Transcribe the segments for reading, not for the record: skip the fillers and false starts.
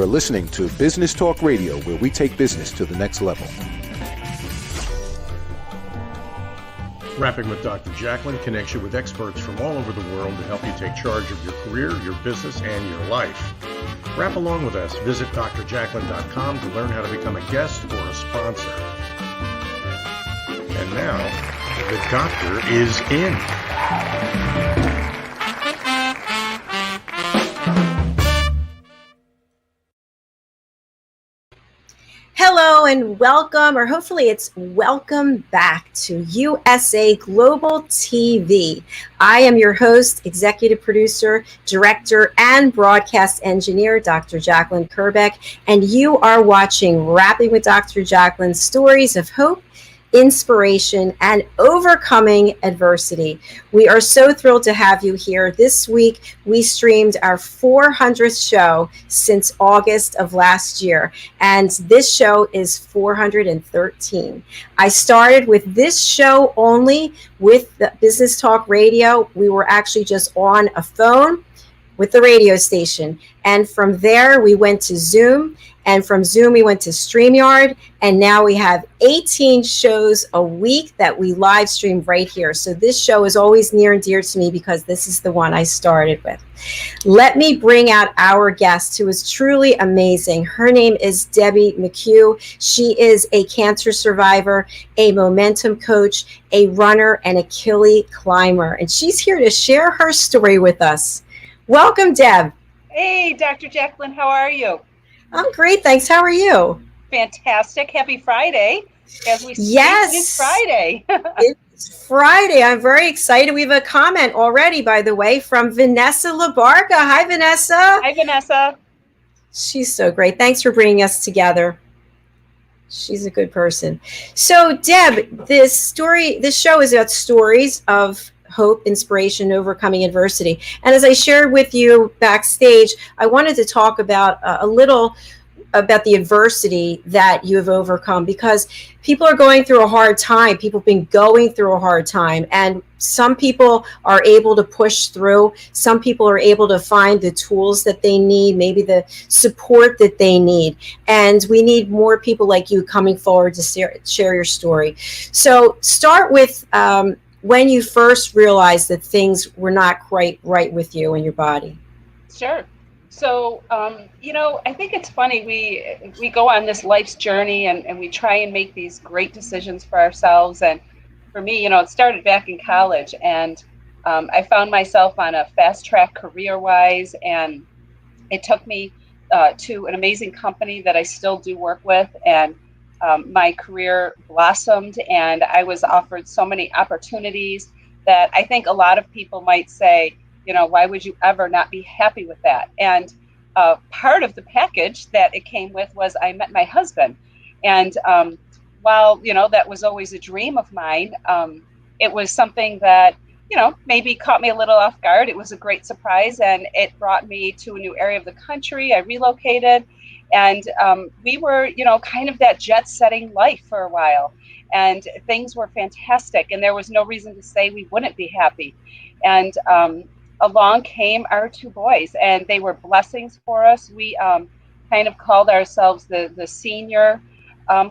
You're listening to Business Talk Radio, where we take business to the next level. Rapping with Dr. Jacalyn connects you with experts from all over the world to help you take charge of your career, your business, and your life. Rap along with us. Visit drjacalyn.com to learn how to become a guest or a sponsor. And now, the doctor is in. Hello and welcome, or hopefully it's welcome back to USA Global TV. I am your host, executive producer, director, and broadcast engineer, Dr. Jacalyn Kerbeck, and you are watching Rapping with Dr. Jacalyn, stories of hope, inspiration, and overcoming adversity. We are so thrilled to have you here. This week, we streamed our 400th show since August of last year, and this show is 413. I started with this show only with the Business Talk Radio. We were actually just on a phone with the radio station, and from there, we went to Zoom. And from Zoom, we went to StreamYard, and now we have 18 shows a week that we live stream right here. So this show is always near and dear to me because this is the one I started with. Let me bring out our guest, who is truly amazing. Her name is Debbie McCue. She is a cancer survivor, a momentum coach, a runner, and a Achilles climber. And she's here to share her story with us. Welcome, Deb. Hey, Dr. Jacalyn, how are you? I'm great, thanks. How are you? Fantastic. Happy Friday. As we speak, yes, it's Friday. It's Friday. I'm very excited. We have a comment already, by the way, from Vanessa Labarca. Hi, Vanessa. Hi, Vanessa. She's so great. Thanks for bringing us together. She's a good person. So, Deb, this show is about stories of hope, inspiration, overcoming adversity. And as I shared with you backstage, I wanted to talk about a little about the adversity that you have overcome, because people are going through a hard time. People have been going through a hard time, and some people are able to push through. Some people are able to find the tools that they need, maybe the support that they need. And we need more people like you coming forward to share your story. So start with when you first realized that things were not quite right with you and your body. Sure. So, I think it's funny. We go on this life's journey and we try and make these great decisions for ourselves. And for me, it started back in college, and I found myself on a fast track career-wise, and it took me to an amazing company that I still do work with, and my career blossomed, and I was offered so many opportunities that I think a lot of people might say, why would you ever not be happy with that? And part of the package that it came with was I met my husband. And while, that was always a dream of mine, it was something that, maybe caught me a little off guard. It was a great surprise, and it brought me to a new area of the country. I relocated. And we were, kind of that jet-setting life for a while. And things were fantastic. And there was no reason to say we wouldn't be happy. And along came our two boys, and they were blessings for us. We kind of called ourselves the senior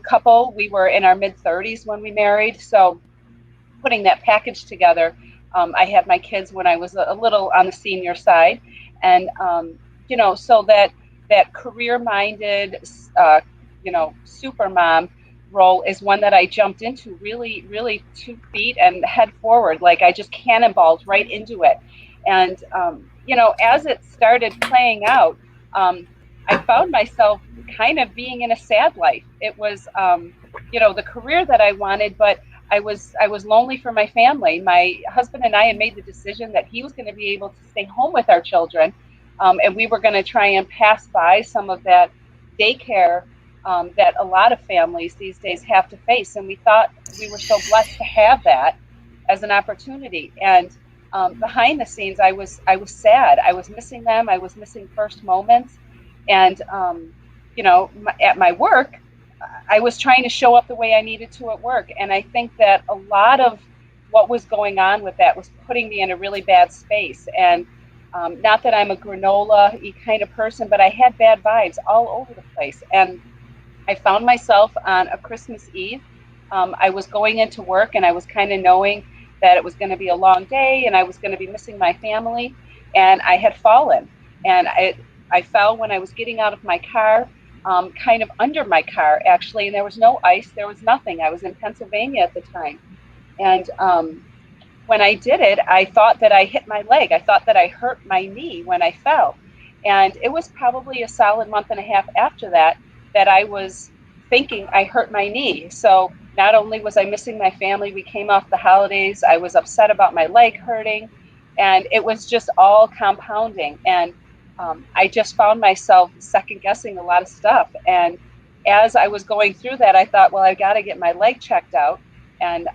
couple. We were in our mid-30s when we married. So putting that package together, I had my kids when I was a little on the senior side. And, so that career-minded, super mom role is one that I jumped into really, really 2 feet and head forward. Like I just cannonballed right into it. And, as it started playing out, I found myself kind of being in a sad life. It was, the career that I wanted, but I was lonely for my family. My husband and I had made the decision that he was going to be able to stay home with our children. And we were going to try and pass by some of that daycare that a lot of families these days have to face. And we thought we were so blessed to have that as an opportunity. And behind the scenes, I was sad. I was missing them. I was missing first moments. And, at my work, I was trying to show up the way I needed to at work. And I think that a lot of what was going on with that was putting me in a really bad space. And Not that I'm a granola-y kind of person, but I had bad vibes all over the place. And I found myself on a Christmas Eve. I was going into work and I was kind of knowing that it was going to be a long day and I was going to be missing my family. And I had fallen. And I fell when I was getting out of my car, kind of under my car, actually. And there was no ice. There was nothing. I was in Pennsylvania at the time. And when I did it, I thought that I hit my leg. I thought that I hurt my knee when I fell. And it was probably a solid month and a half after that that I was thinking I hurt my knee. So not only was I missing my family, we came off the holidays, I was upset about my leg hurting, and it was just all compounding. And I just found myself second guessing a lot of stuff. And as I was going through that, I thought, well, I got to get my leg checked out. And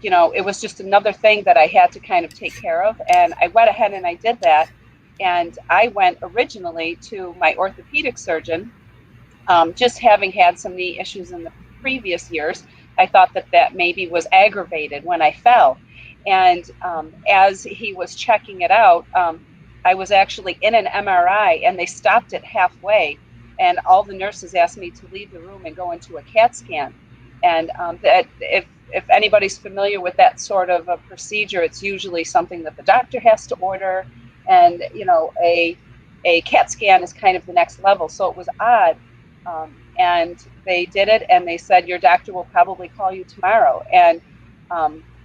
it was just another thing that I had to kind of take care of. And I went ahead and I did that. And I went originally to my orthopedic surgeon, just having had some knee issues in the previous years. I thought that maybe was aggravated when I fell. And as he was checking it out, I was actually in an MRI and they stopped it halfway. And all the nurses asked me to leave the room and go into a CAT scan. And that if anybody's familiar with that sort of a procedure, it's usually something that the doctor has to order. And, a CAT scan is kind of the next level. So it was odd. And they did it and they said, your doctor will probably call you tomorrow. And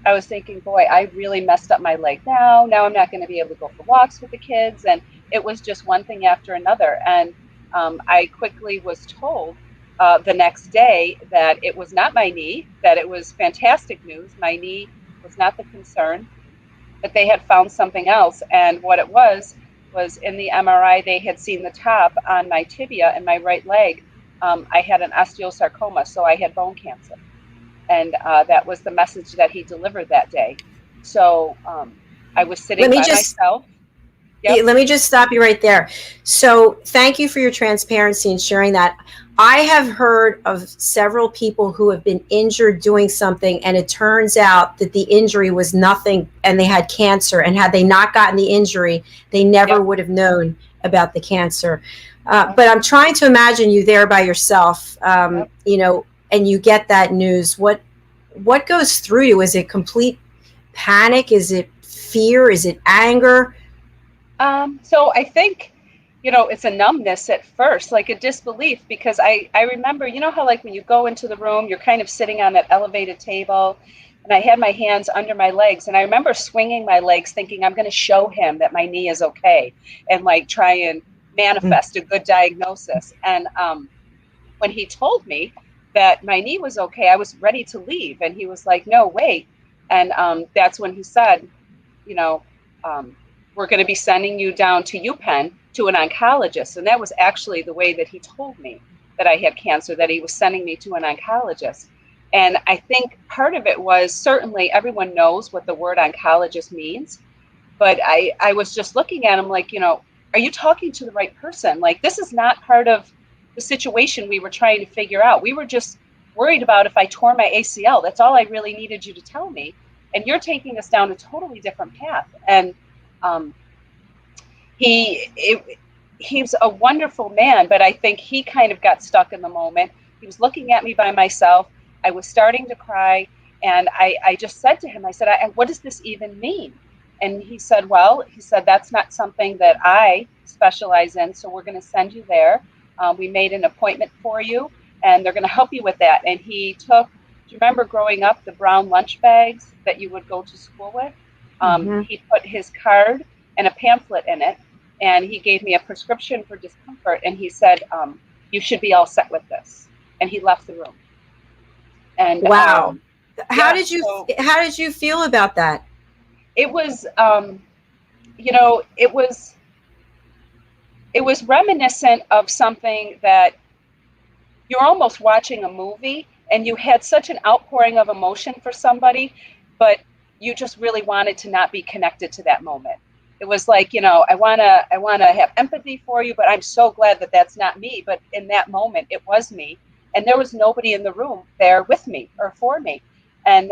I was thinking, boy, I really messed up my leg now. Now I'm not going to be able to go for walks with the kids. And it was just one thing after another. And I quickly was told the next day that it was not my knee, that it was fantastic news. My knee was not the concern, that they had found something else. And what it was in the MRI, they had seen the top on my tibia and my right leg. I had an osteosarcoma, so I had bone cancer. And that was the message that he delivered that day. So I was sitting by myself. Yep. Let me just stop you right there. So thank you for your transparency and sharing that. I have heard of several people who have been injured doing something, and it turns out that the injury was nothing and they had cancer. And had they not gotten the injury, they never would have known about the cancer. But I'm trying to imagine you there by yourself, and you get that news. What goes through you? Is it complete panic? Is it fear? Is it anger? So I think, it's a numbness at first, like a disbelief, because I remember, how like when you go into the room, you're kind of sitting on that elevated table, and I had my hands under my legs, and I remember swinging my legs thinking I'm going to show him that my knee is okay and like try and manifest a good diagnosis. And when he told me that my knee was okay, I was ready to leave. And he was like, no, wait. And that's when he said, we're going to be sending you down to UPenn to an oncologist. And that was actually the way that he told me that I had cancer, that he was sending me to an oncologist. And I think part of it was, certainly everyone knows what the word oncologist means. But I was just looking at him like, are you talking to the right person? Like, this is not part of the situation we were trying to figure out. We were just worried about if I tore my ACL. That's all I really needed you to tell me. And you're taking us down a totally different path. And he's a wonderful man, but I think he kind of got stuck in the moment. He was looking at me by myself. I was starting to cry. And I just said to him, I said, what does this even mean? And he said, that's not something that I specialize in. So we're going to send you there. We made an appointment for you and they're going to help you with that. And he took, do you remember growing up, the brown lunch bags that you would go to school with? He put his card and a pamphlet in it, and he gave me a prescription for discomfort. And he said, you should be all set with this. And he left the room. And wow. How did you feel about that? It was, it was reminiscent of something that you're almost watching a movie and you had such an outpouring of emotion for somebody, but you just really wanted to not be connected to that moment. It was like, I want to have empathy for you, but I'm so glad that that's not me. But in that moment, it was me. And there was nobody in the room there with me or for me. And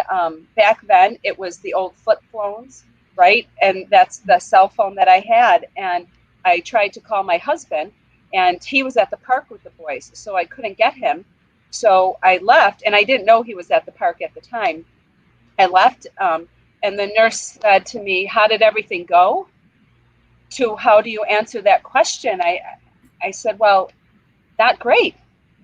back then, it was the old flip phones. right? And that's the cell phone that I had. And I tried to call my husband, and he was at the park with the boys, so I couldn't get him. So I left, and I didn't know he was at the park at the time. I left, and the nurse said to me, "How did everything go?" To how do you answer that question? I said, "Well, not great."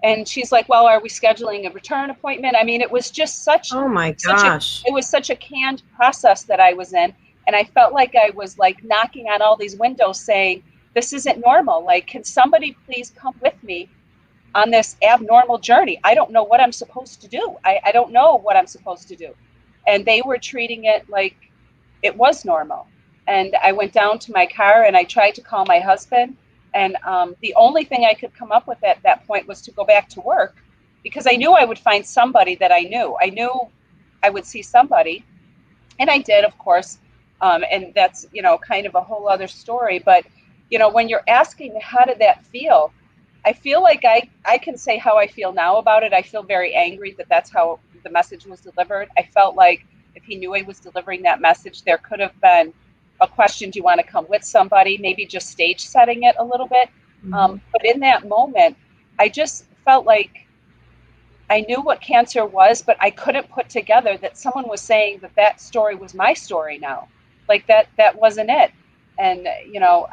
And she's like, "Well, are we scheduling a return appointment?" I mean, it was just Oh my such a gosh. it was such a canned process that I was in, and I felt like I was like knocking on all these windows saying, "This isn't normal. Like, can somebody please come with me on this abnormal journey? I don't know what I'm supposed to do. I don't know what I'm supposed to do." And they were treating it like it was normal. And I went down to my car and I tried to call my husband. And the only thing I could come up with at that point was to go back to work, because I knew I would find somebody that I knew. I knew I would see somebody. And I did, of course. And that's, kind of a whole other story. But, when you're asking, how did that feel? I feel like I can say how I feel now about it. I feel very angry that that's how the message was delivered. I felt like if he knew I was delivering that message, there could have been a question: do you want to come with somebody? Maybe just stage setting it a little bit. Mhm. But in that moment, I just felt like I knew what cancer was, but I couldn't put together that someone was saying that story was my story now. Like that wasn't it. And,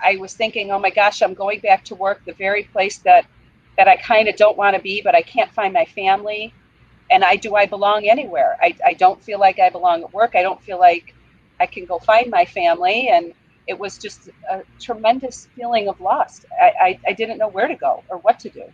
I was thinking, oh my gosh, I'm going back to work, the very place that I kind of don't want to be, but I can't find my family. And do I belong anywhere? I don't feel like I belong at work. I don't feel like I can go find my family. And it was just a tremendous feeling of loss. I didn't know where to go or what to do.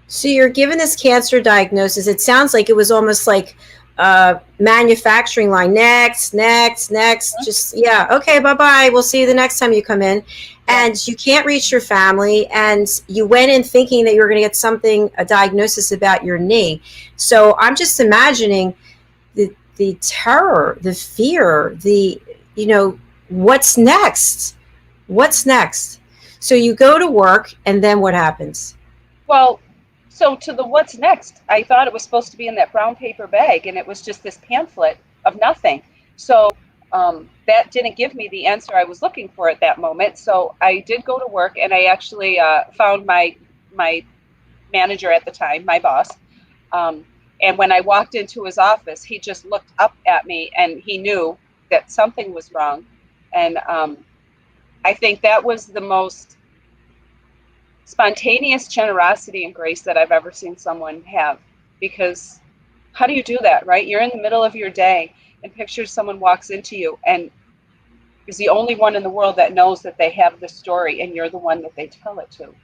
So you're given this cancer diagnosis. It sounds like it was almost like a manufacturing line. Next, next, next. Just, yeah. Okay, bye-bye. We'll see you the next time you come in. And you can't reach your family. And you went in thinking that you were going to get a diagnosis about your knee. So I'm just imagining the terror, the fear, what's next? What's next? So you go to work, and then what happens? Well, so to the what's next, I thought it was supposed to be in that brown paper bag, and it was just this pamphlet of nothing. So that didn't give me the answer I was looking for at that moment. So I did go to work, and I actually found my manager at the time, my boss. And when I walked into his office, he just looked up at me, and he knew that something was wrong. And I think that was the most spontaneous generosity and grace that I've ever seen someone have. Because how do you do that, right? You're in the middle of your day, and picture someone walks into you and is the only one in the world that knows that they have the story, and you're the one that they tell it to.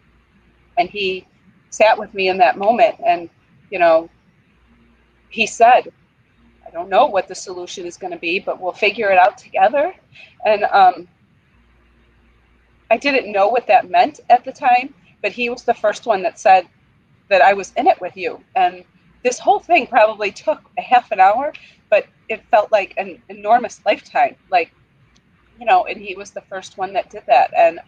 And he sat with me in that moment, and he said, "I don't know what the solution is going to be, but we'll figure it out together." And I didn't know what that meant at the time, but he was the first one that said that I was in it with you. And this whole thing probably took a half an hour, but it felt like an enormous lifetime. Like, and he was the first one that did that. And,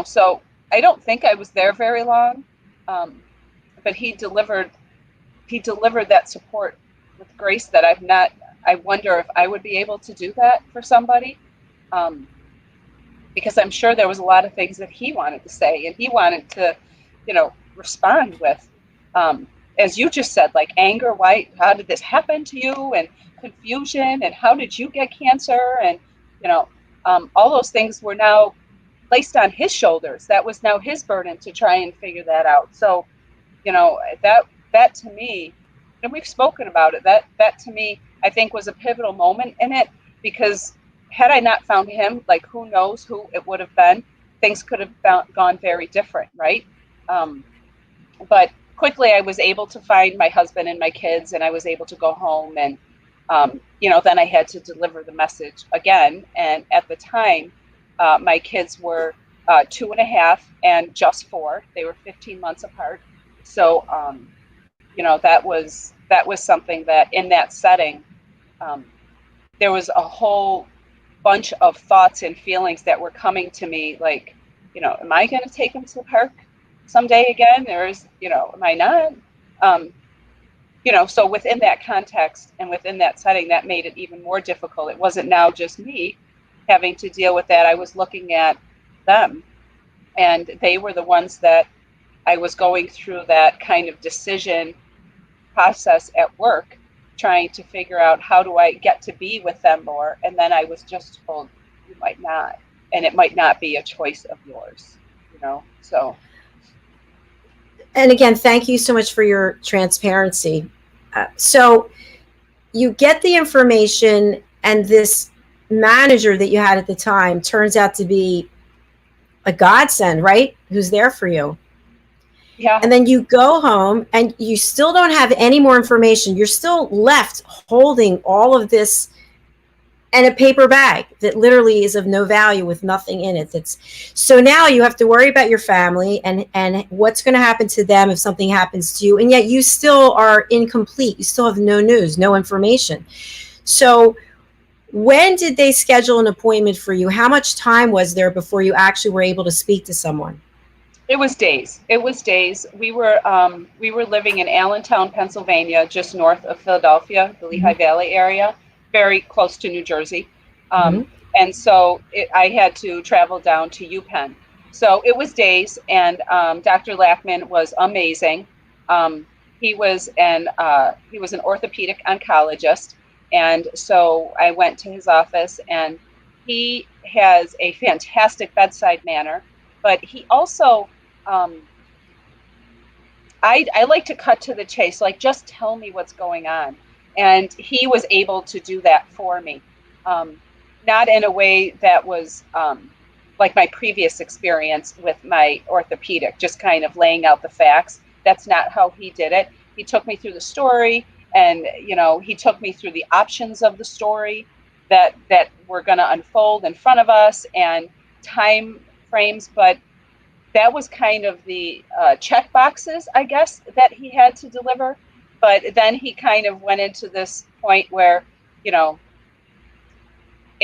so I don't think I was there very long, but he delivered that support with grace that I wonder if I would be able to do that for somebody. Because I'm sure there was a lot of things that he wanted to say, and he wanted to, respond with, as you just said, like anger. How did this happen to you? And confusion, and how did you get cancer? And, all those things were now placed on his shoulders. That was now his burden to try and figure that out. So, that to me, and we've spoken about it, that to me, I think was a pivotal moment in it, because had I not found him, like, who knows who it would have been. Things could have gone very different, right? But quickly I was able to find my husband and my kids, and I was able to go home, and then I had to deliver the message again. And at the time, my kids were 2.5 and just 4. They were 15 months apart. So that was something that in that setting, there was a whole bunch of thoughts and feelings that were coming to me, like, am I going to take him to the park someday again? Am I not? So within that context and within that setting, that made it even more difficult. It wasn't now just me having to deal with that. I was looking at them, and they were the ones that I was going through that kind of decision process at work, trying to figure out how do I get to be with them more. And then I was just told, you might not, and it might not be a choice of yours, so. And again, thank you so much for your transparency. So you get the information, and this manager that you had at the time turns out to be a godsend, right? Who's there for you. Yeah. And then you go home and you still don't have any more information. You're still left holding all of this and a paper bag that literally is of no value with nothing in it. So now you have to worry about your family and what's going to happen to them if something happens to you. And yet you still are incomplete. You still have no news, no information. So when did they schedule an appointment for you? How much time was there before you actually were able to speak to someone? It was days. We were living in Allentown, Pennsylvania, just north of Philadelphia, the Lehigh Valley area, very close to New Jersey. And so I had to travel down to UPenn. So it was days, and Dr. Lackman was amazing. He was an orthopedic oncologist, and so I went to his office, and he has a fantastic bedside manner, but he also, I like to cut to the chase, like just tell me what's going on. And he was able to do that for me. Not in a way that was like my previous experience with my orthopedic, just kind of laying out the facts. That's not how he did it. He took me through the story, and he took me through the options of the story that were going to unfold in front of us and time frames. But that was kind of the check boxes, I guess, that he had to deliver. But then he kind of went into this point where, it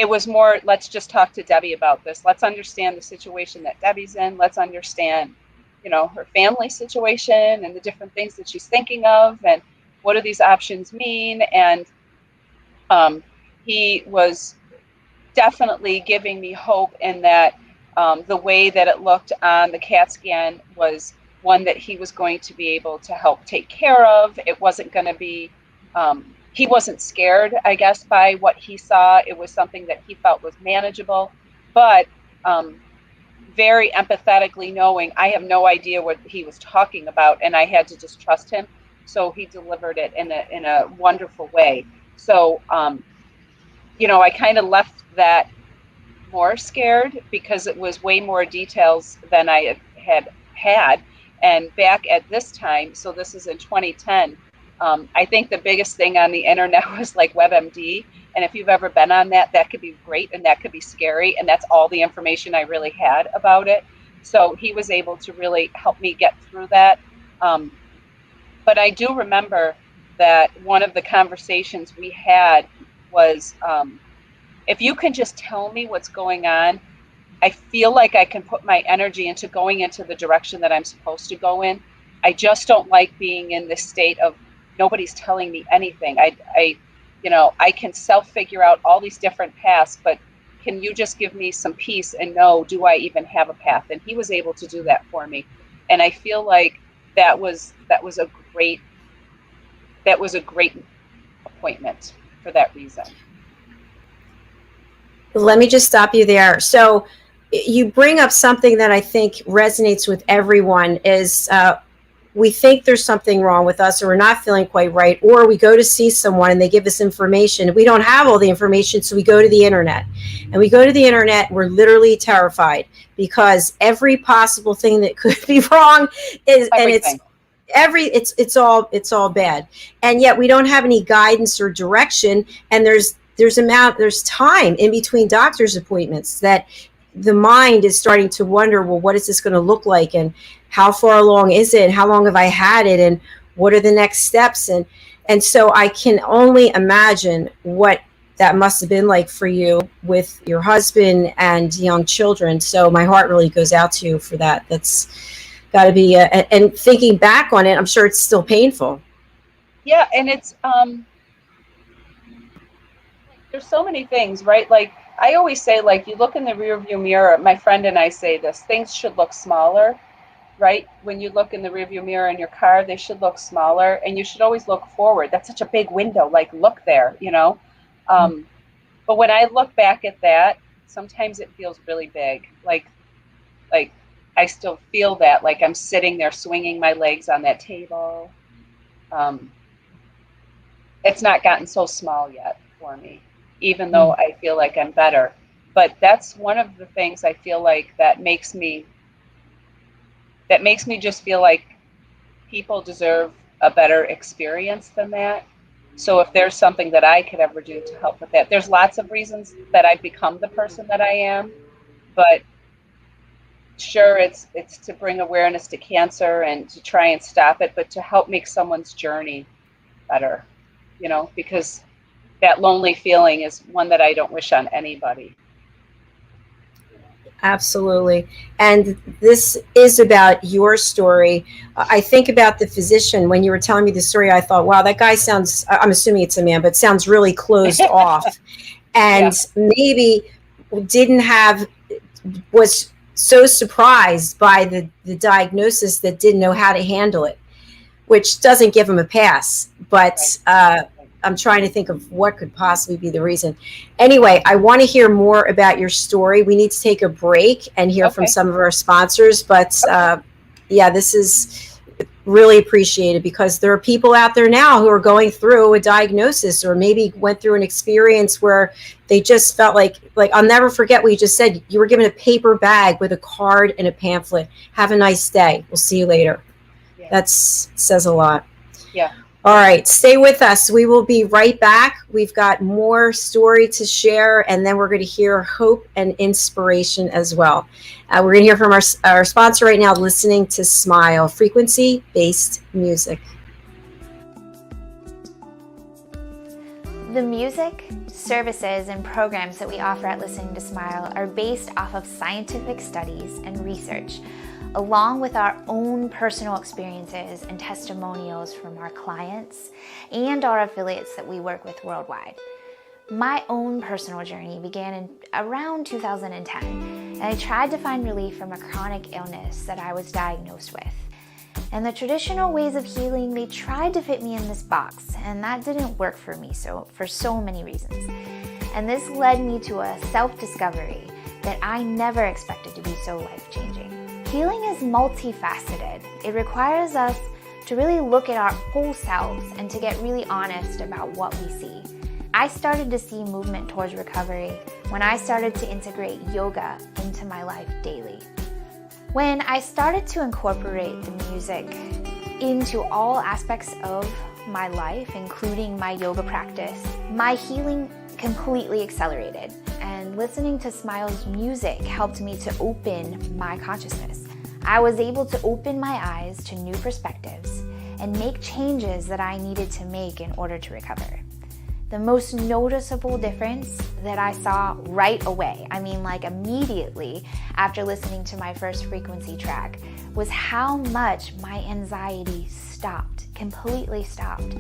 was more, let's just talk to Debbie about this. Let's understand the situation that Debbie's in. Let's understand, her family situation and the different things that she's thinking of, and what do these options mean. And he was definitely giving me hope in that the way that it looked on the CAT scan was one that he was going to be able to help take care of. It wasn't going to be, he wasn't scared, I guess, by what he saw. It was something that he felt was manageable, but very empathetically knowing I have no idea what he was talking about, and I had to just trust him. So he delivered it in a wonderful way. So, I kind of left that more scared because it was way more details than I had. And back at this time, so this is in 2010, I think the biggest thing on the internet was like WebMD. And if you've ever been on that could be great and that could be scary. And that's all the information I really had about it. So he was able to really help me get through that. But I do remember that one of the conversations we had was, if you can just tell me what's going on, I feel like I can put my energy into going into the direction that I'm supposed to go in. I just don't like being in this state of nobody's telling me anything. I can self-figure out all these different paths, but can you just give me some peace and know, do I even have a path? And he was able to do that for me. And I feel like that was a great appointment for that reason. Let me just stop you there. So you bring up something that I think resonates with everyone is we think there's something wrong with us, or we're not feeling quite right, or we go to see someone and they give us information. We don't have all the information, so we go to the internet. And we go to the internet, we're literally terrified because every possible thing that could be wrong is, Everything. and it's all bad. And yet we don't have any guidance or direction, and there's time in between doctor's appointments that the mind is starting to wonder, well, what is this going to look like, and how far along is it, and how long have I had it, and what are the next steps? And so I can only imagine what that must have been like for you with your husband and young children. So my heart really goes out to you for that. That's got to be and thinking back on it, I'm sure it's still painful. Yeah, and it's there's so many things, right? Like I always say, like you look in the rearview mirror. My friend and I say this: things should look smaller, right? When you look in the rearview mirror in your car, they should look smaller, and you should always look forward. That's such a big window. Like look there, you know. But when I look back at that, sometimes it feels really big. Like I still feel that. Like I'm sitting there swinging my legs on that table. It's not gotten so small yet for me, even though I feel like I'm better. But that's one of the things I feel like that makes me just feel like people deserve a better experience than that. So if there's something that I could ever do to help with that, there's lots of reasons that I've become the person that I am, but sure, it's to bring awareness to cancer and to try and stop it, but to help make someone's journey better, you know, because that lonely feeling is one that I don't wish on anybody. Absolutely. And this is about your story. I think about the physician. When you were telling me the story, I thought, wow, that guy sounds, I'm assuming it's a man, but sounds really closed off. And maybe was so surprised by the diagnosis that didn't know how to handle it, which doesn't give him a pass. But I'm trying to think of what could possibly be the reason. Anyway, I want to hear more about your story. We need to take a break and hear from some of our sponsors. But this is really appreciated because there are people out there now who are going through a diagnosis or maybe went through an experience where they just felt like I'll never forget what you just said. You were given a paper bag with a card and a pamphlet. Have a nice day. We'll see you later. Yeah. That says a lot. Yeah. All right, stay with us. We will be right back. We've got more story to share, and then we're going to hear hope and inspiration as well. We're going to hear from our sponsor right now, Listening to Smile, frequency-based music. The music, services, and programs that we offer at Listening to Smile are based off of scientific studies and research, along with our own personal experiences and testimonials from our clients and our affiliates that we work with worldwide. My own personal journey began in around 2010, and I tried to find relief from a chronic illness that I was diagnosed with. And the traditional ways of healing, they tried to fit me in this box, and that didn't work for me for so many reasons. And this led me to a self-discovery that I never expected to be so life-changing. Healing is multifaceted. It requires us to really look at our whole selves and to get really honest about what we see. I started to see movement towards recovery when I started to integrate yoga into my life daily. When I started to incorporate the music into all aspects of my life, including my yoga practice, my healing completely accelerated, and listening to Smile's music helped me to open my consciousness. I was able to open my eyes to new perspectives and make changes that I needed to make in order to recover. The most noticeable difference that I saw right away, like immediately after listening to my first frequency track, was how much my anxiety completely stopped.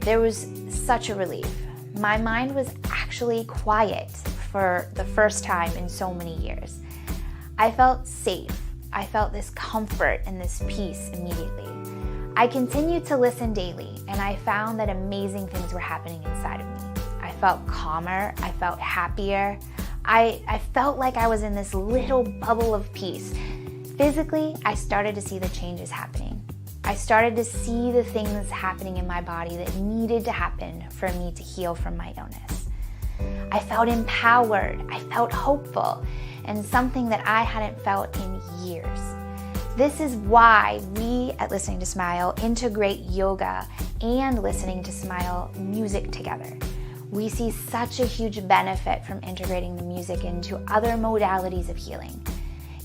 There was such a relief. My mind was actually quiet for the first time in so many years. I felt safe. I felt this comfort and this peace immediately. I continued to listen daily, and I found that amazing things were happening inside of me. I felt calmer. I felt happier. I felt like I was in this little bubble of peace. Physically, I started to see the changes happening. I started to see the things happening in my body that needed to happen for me to heal from my illness. I felt empowered. I felt hopeful, and something that I hadn't felt in years. This is why we at Listening to Smile integrate yoga and Listening to Smile music together. We see such a huge benefit from integrating the music into other modalities of healing.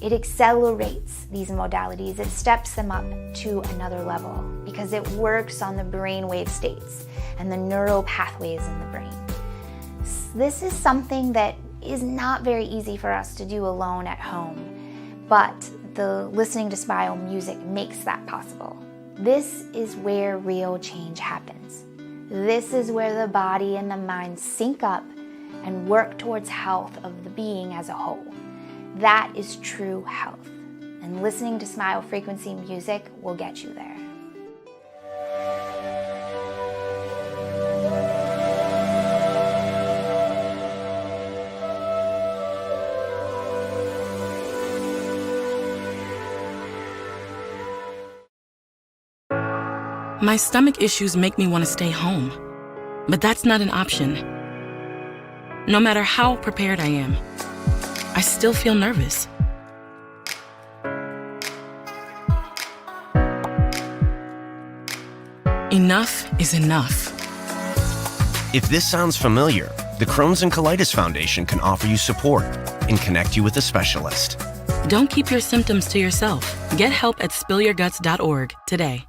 It accelerates these modalities, it steps them up to another level because it works on the brainwave states and the neural pathways in the brain. This is something that is not very easy for us to do alone at home, but the Listening to Smile music makes that possible. This is where real change happens. This is where the body and the mind sync up and work towards health of the being as a whole. That is true health. And listening to smile frequency music will get you there. My stomach issues make me want to stay home, but that's not an option. No matter how prepared I am, I still feel nervous. Enough is enough. If this sounds familiar, the Crohn's and Colitis Foundation can offer you support and connect you with a specialist. Don't keep your symptoms to yourself. Get help at spillyourguts.org today.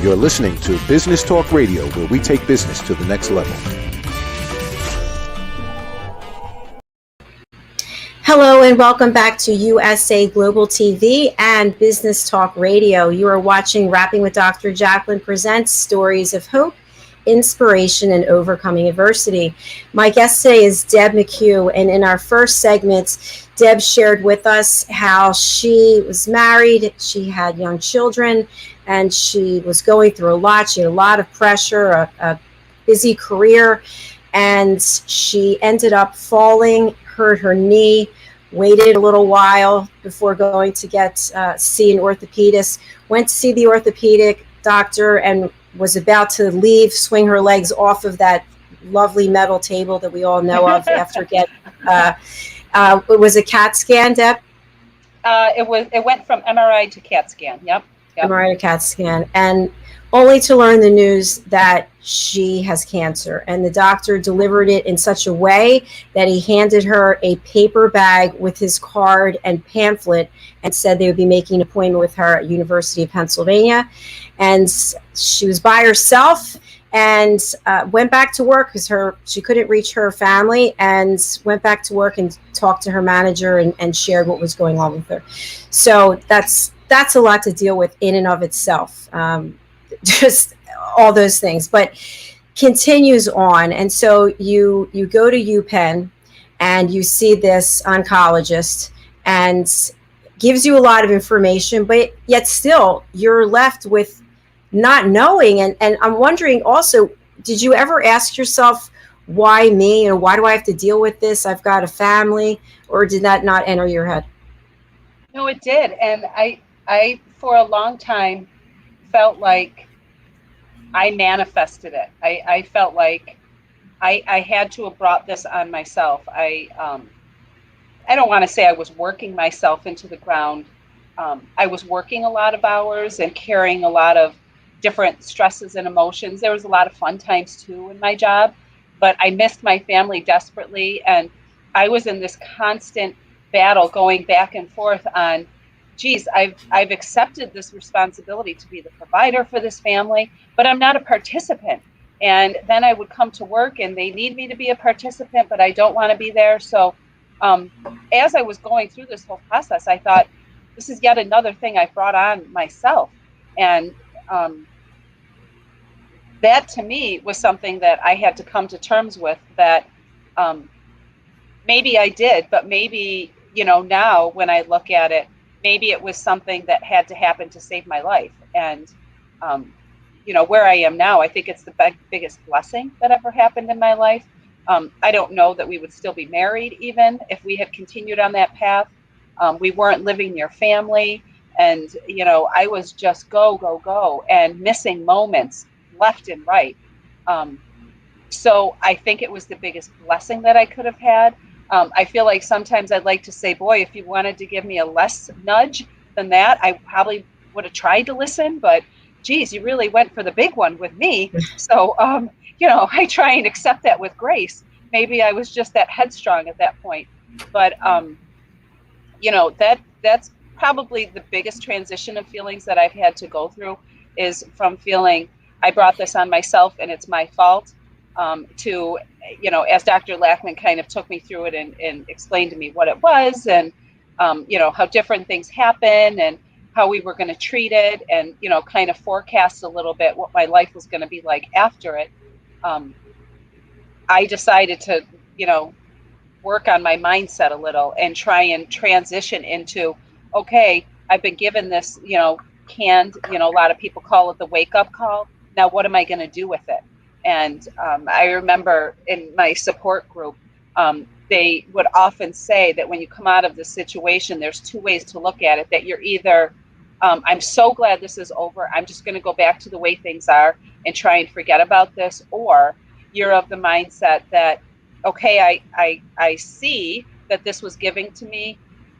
You're listening to Business Talk Radio, where we take business to the next level. Hello and welcome back to USA Global TV and Business Talk Radio. You are watching Rapping with Dr. Jacalyn presents stories of hope, inspiration, and overcoming adversity. My guest today is Deb McCue, and in our first segment, Deb shared with us how she was married, she had young children, and she was going through a lot. She had a lot of pressure, a busy career, and she ended up falling, hurt her knee, waited a little while before going to see an orthopedist, went to see the orthopedic doctor, and was about to leave, swing her legs off of that lovely metal table that we all know of after getting, it was a CAT scan, Deb? It went from MRI to CAT scan. Yep. MRI to CAT scan, and only to learn the news that she has cancer. And the doctor delivered it in such a way that he handed her a paper bag with his card and pamphlet and said they would be making an appointment with her at University of Pennsylvania. And she was by herself and went back to work because she couldn't reach her family, and went back to work and talked to her manager and shared what was going on with her. So that's a lot to deal with in and of itself. Just all those things, but continues on. And so you go to UPenn and you see this oncologist and gives you a lot of information, but yet still you're left with not knowing. And I'm wondering also, did you ever ask yourself, why me? Why do I have to deal with this? I've got a family. Or did that not enter your head? No, it did. And I for a long time felt like I manifested it. I felt like I had to have brought this on myself. I don't want to say I was working myself into the ground. I was working a lot of hours and carrying a lot of different stresses and emotions. There was a lot of fun times too in my job, but I missed my family desperately. And I was in this constant battle going back and forth on, geez, I've accepted this responsibility to be the provider for this family, but I'm not a participant. And then I would come to work and they need me to be a participant, but I don't want to be there. So as I was going through this whole process, I thought, this is yet another thing I brought on myself. And that to me was something that I had to come to terms with, that maybe I did, but maybe, now when I look at it, maybe it was something that had to happen to save my life. And, where I am now, I think it's the biggest blessing that ever happened in my life. I don't know that we would still be married even if we had continued on that path. We weren't living near family. And, I was just go, and missing moments left and right. So I think it was the biggest blessing that I could have had. I feel like sometimes I'd like to say, boy, if you wanted to give me a less nudge than that, I probably would have tried to listen, but geez, you really went for the big one with me. So, I try and accept that with grace. Maybe I was just that headstrong at that point, but, that's probably the biggest transition of feelings that I've had to go through. is from feeling I brought this on myself and it's my fault, to, you know, as Dr. Lackman kind of took me through it and explained to me what it was, and, you know, how different things happen and how we were going to treat it, and, you know, kind of forecast a little bit what my life was going to be like after it. I decided to, you know, work on my mindset a little and try and transition into, okay, I've been given this, you know, canned, you know, a lot of people call it the wake up call. Now, what am I going to do with it? And I remember in my support group, they would often say that when you come out of this situation, there's two ways to look at it, that you're either, I'm so glad this is over, I'm just going to go back to the way things are and try and forget about this, or you're of the mindset that, okay, I see that this was given to me.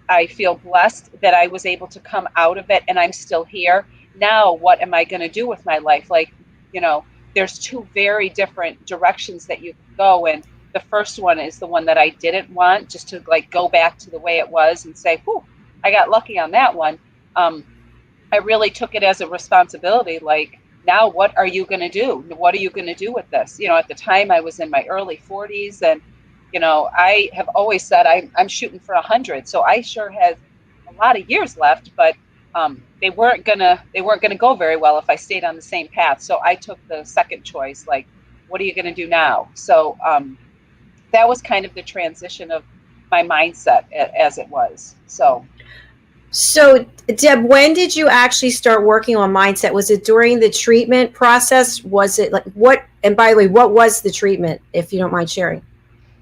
I feel blessed that I was able to come out of it and I'm still here. Now, what am I going to do with my life? Like, you know, there's two very different directions that you can go. And the first one is the one that I didn't want, just to like go back to the way it was and say, whew, I got lucky on that one. I really took it as a responsibility. Like, now what are you going to do? What are you going to do with this? You know, at the time I was in my early 40s, and, you know, I have always said I'm shooting for 100. So I sure had a lot of years left, but they weren't gonna go very well if I stayed on the same path. So I took the second choice, like, what are you gonna do now? So that was kind of the transition of my mindset as it was. So, Deb, when did you actually start working on mindset? Was it during the treatment process? Was it like what? And by the way, what was the treatment, if you don't mind sharing?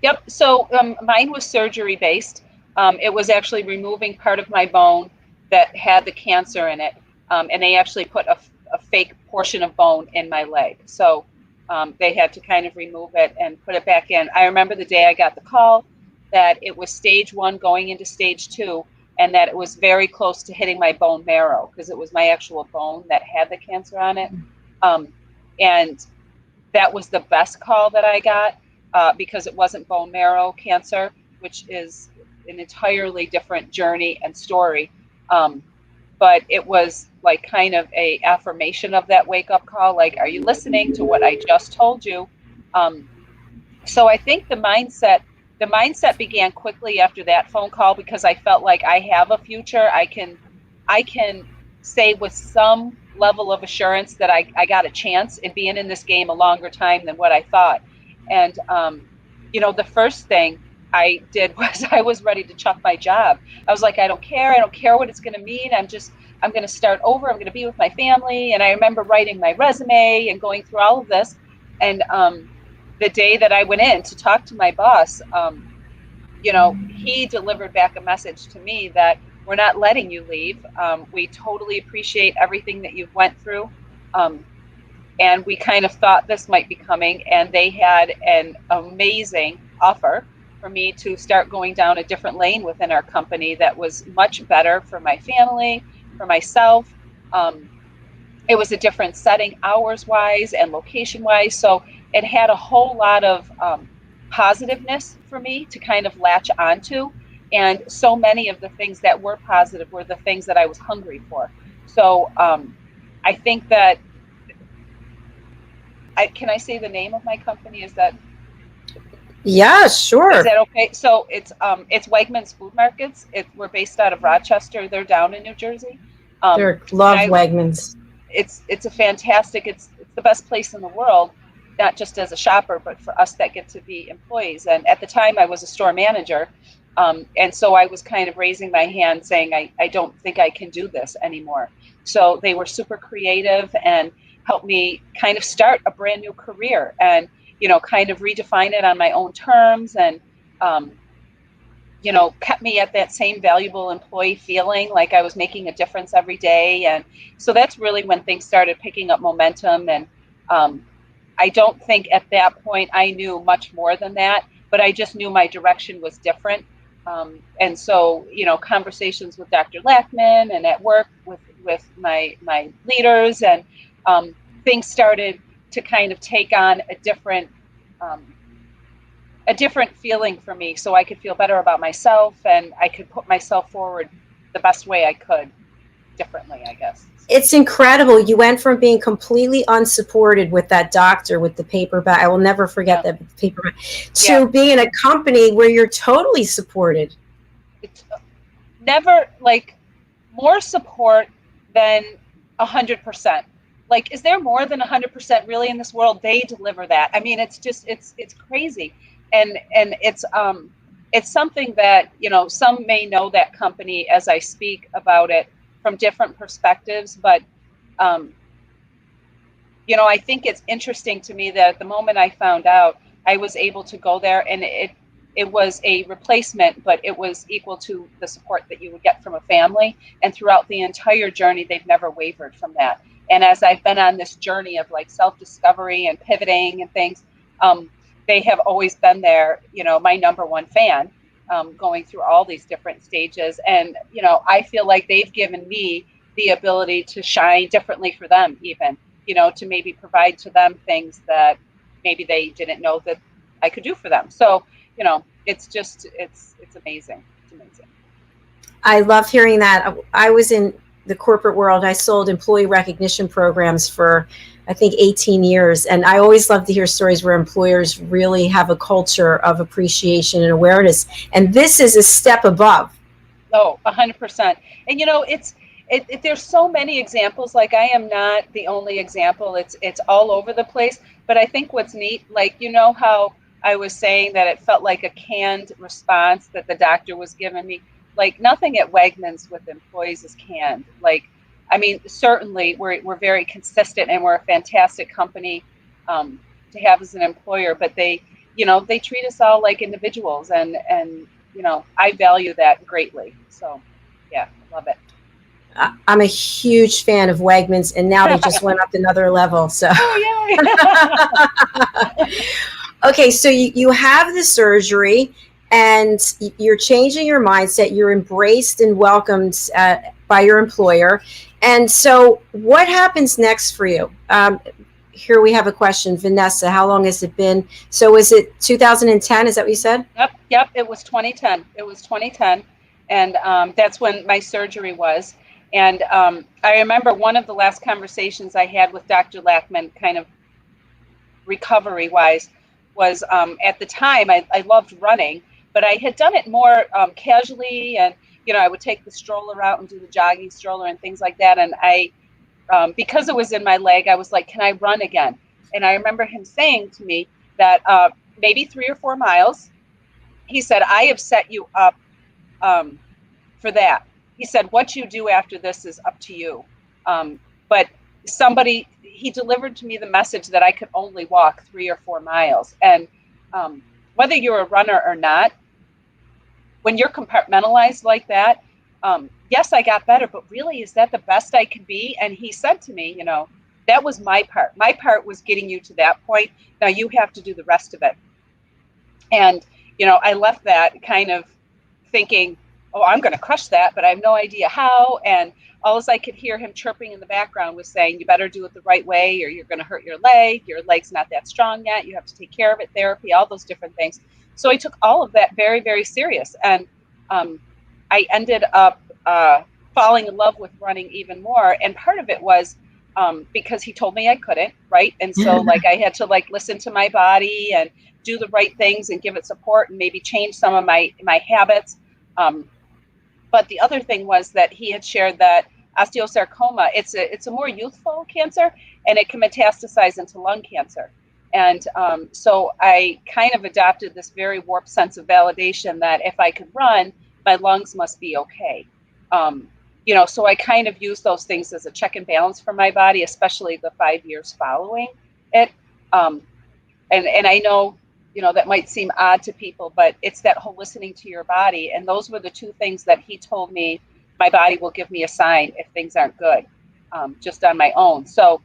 Yep. So mine was surgery based. It was actually removing part of my bone that had the cancer in it. And they actually put a fake portion of bone in my leg. So they had to kind of remove it and put it back in. I remember the day I got the call that it was stage 1 going into stage 2, and that it was very close to hitting my bone marrow, because it was my actual bone that had the cancer on it. And that was the best call that I got, because it wasn't bone marrow cancer, which is an entirely different journey and story. But it was like kind of a affirmation of that wake up call. Like, are you listening to what I just told you? So I think the mindset began quickly after that phone call, because I felt like I have a future. I can say with some level of assurance that I got a chance in being in this game a longer time than what I thought. And, you know, the first thing I did was I was ready to chuck my job. I was like, I don't care what it's going to mean. I'm going to start over. I'm going to be with my family. And I remember writing my resume and going through all of this. And the day that I went in to talk to my boss, you know, he delivered back a message to me that we're not letting you leave. We totally appreciate everything that you've went through. And we kind of thought this might be coming. And they had an amazing offer for me to start going down a different lane within our company that was much better for my family, for myself. It was a different setting, hours wise and location wise. So it had a whole lot of positiveness for me to kind of latch onto. And so many of the things that were positive were the things that I was hungry for. So I think that, can I say the name of my company? Is that? Yeah, sure. Is that okay? So it's Wegmans Food Markets. We're based out of Rochester. They're down in New Jersey. Love Wegmans. It's a fantastic. It's the best place in the world, not just as a shopper, but for us that get to be employees. And at the time, I was a store manager, and so I was kind of raising my hand, saying, I don't think I can do this anymore. So they were super creative and helped me kind of start a brand new career, and, you know, kind of redefine it on my own terms, and, you know, kept me at that same valuable employee feeling like I was making a difference every day. And so that's really when things started picking up momentum. And I don't think at that point I knew much more than that, but I just knew my direction was different. And so, you know, conversations with Dr. Lackman and at work with my leaders, and things started to kind of take on a different feeling for me, so I could feel better about myself and I could put myself forward the best way I could. differently, I guess. It's incredible. You went from being completely unsupported with that doctor with the paper bag. I will never forget that paper bag, to being in a company where you're totally supported. It's never like more support than 100%. Like, is there more than 100% really in this world? They deliver that. I mean, it's just, it's crazy. And it's something that, you know, some may know that company as I speak about it from different perspectives, but, you know, I think it's interesting to me that at the moment I found out, I was able to go there, and it was a replacement, but it was equal to the support that you would get from a family. And throughout the entire journey, they've never wavered from that. And as I've been on this journey of like self-discovery and pivoting and things, they have always been there, you know, my number one fan, going through all these different stages. And, you know, I feel like they've given me the ability to shine differently for them, even, you know, to maybe provide to them things that maybe they didn't know that I could do for them. So, you know, it's just, it's amazing. It's amazing. I love hearing that. I was in the corporate world. I sold employee recognition programs for, I think, 18 years. And I always love to hear stories where employers really have a culture of appreciation and awareness. And this is a step above. Oh, 100%. And, you know, there's so many examples. Like, I am not the only example. It's all over the place. But I think what's neat, like, you know how I was saying that it felt like a canned response that the doctor was giving me. Like, nothing at Wegmans with employees is canned. Like, I mean, certainly we're very consistent, and we're a fantastic company to have as an employer. But they, you know, they treat us all like individuals, and you know, I value that greatly. So, yeah, I love it. I'm a huge fan of Wegmans, and now they just went up another level. So, okay, so you have the surgery, and you're changing your mindset. You're embraced and welcomed by your employer. And so, what happens next for you? Here we have a question, Vanessa. How long has it been? So, is it 2010? Is that what you said? Yep. It was 2010. It was 2010, and that's when my surgery was. And I remember one of the last conversations I had with Dr. Lackman, kind of recovery-wise, was at the time I loved running, but I had done it more casually, and you know, I would take the stroller out and do the jogging stroller and things like that. And I, because it was in my leg, I was like, "Can I run again?" And I remember him saying to me that maybe 3 or 4 miles. He said, "I have set you up for that." He said, "What you do after this is up to you." But he delivered to me the message that I could only walk 3 or 4 miles. And whether you're a runner or not, when you're compartmentalized like that, yes, I got better, but really, is that the best I could be? And he said to me, you know, that was my part. My part was getting you to that point. Now you have to do the rest of it. And, you know, I left that kind of thinking, oh, I'm going to crush that, but I have no idea how. And all I could hear him chirping in the background was saying, you better do it the right way, or you're going to hurt your leg. Your leg's not that strong yet. You have to take care of it, therapy, all those different things. So I took all of that very, very serious. And I ended up falling in love with running even more. And part of it was because he told me I couldn't, right? And so like I had to like listen to my body and do the right things and give it support and maybe change some of my habits. But the other thing was that he had shared that osteosarcoma, it's a more youthful cancer, and it can metastasize into lung cancer. And so I kind of adopted this very warped sense of validation that if I could run, my lungs must be okay. You know, so I kind of used those things as a check and balance for my body, especially the 5 years following it. And I know, you know, that might seem odd to people, but it's that whole listening to your body. And those were the two things that he told me, my body will give me a sign if things aren't good, just on my own. So,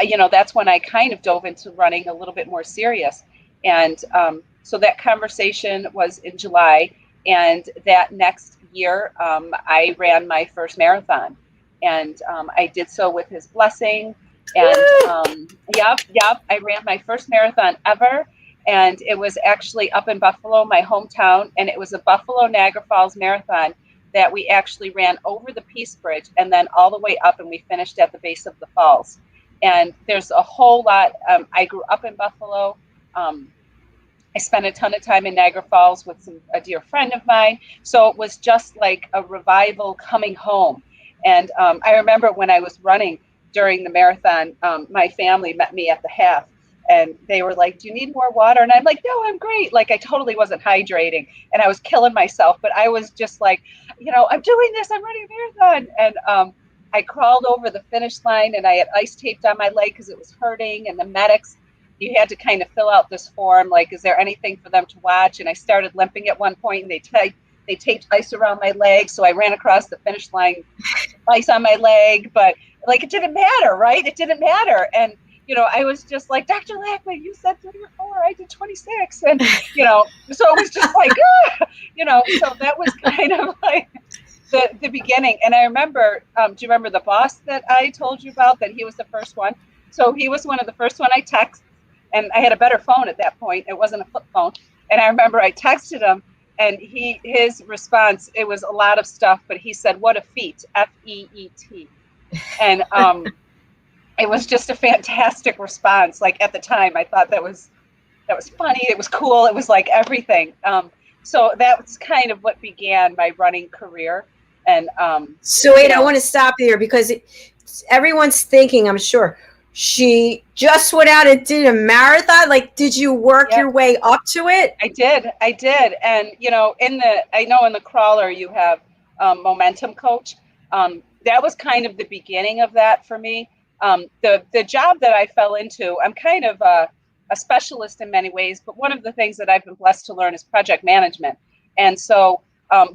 you know, that's when I kind of dove into running a little bit more serious. And so that conversation was in July. And that next year, I ran my first marathon. And I did so with his blessing. And yep, I ran my first marathon ever. And it was actually up in Buffalo, my hometown. And it was a Buffalo Niagara Falls Marathon. that we actually ran over the Peace Bridge and then all the way up, and we finished at the base of the falls. And there's a whole lot. I grew up in Buffalo. I spent a ton of time in Niagara Falls with a dear friend of mine. So it was just like a revival coming home. And I remember when I was running during the marathon, my family met me at the half, and they were like, "Do you need more water?" And I'm like, "No, I'm great." Like, I totally wasn't hydrating, and I was killing myself, but I was just like, I'm doing this, I'm running a marathon. And I crawled over the finish line, and I had ice taped on my leg because it was hurting, and the medics, you had to kind of fill out this form, like, is there anything for them to watch? And I started limping at one point, and they taped ice around my leg. So I ran across the finish line, ice on my leg, but like, it didn't matter, right? It didn't matter. And, I was just like, Dr. Lackman, you said 3 or 4, I did 26. And, so it was just like, so that was kind of like the beginning. And I remember, do you remember the boss that I told you about, that he was the first one? So he was one of the first one I texted, and I had a better phone at that point. It wasn't a flip phone. And I remember I texted him, and his response, it was a lot of stuff, but he said, "What a feat," FEET. And it was just a fantastic response. Like, at the time, I thought that was funny. It was cool. It was like everything. So that was kind of what began my running career. And so wait, I want to stop there because everyone's thinking, I'm sure, she just went out and did a marathon. Like, did you work your way up to it? I did. And, I know in the crawler you have momentum coach. That was kind of the beginning of that for me. The job that I fell into, I'm kind of a specialist in many ways, but one of the things that I've been blessed to learn is project management. And so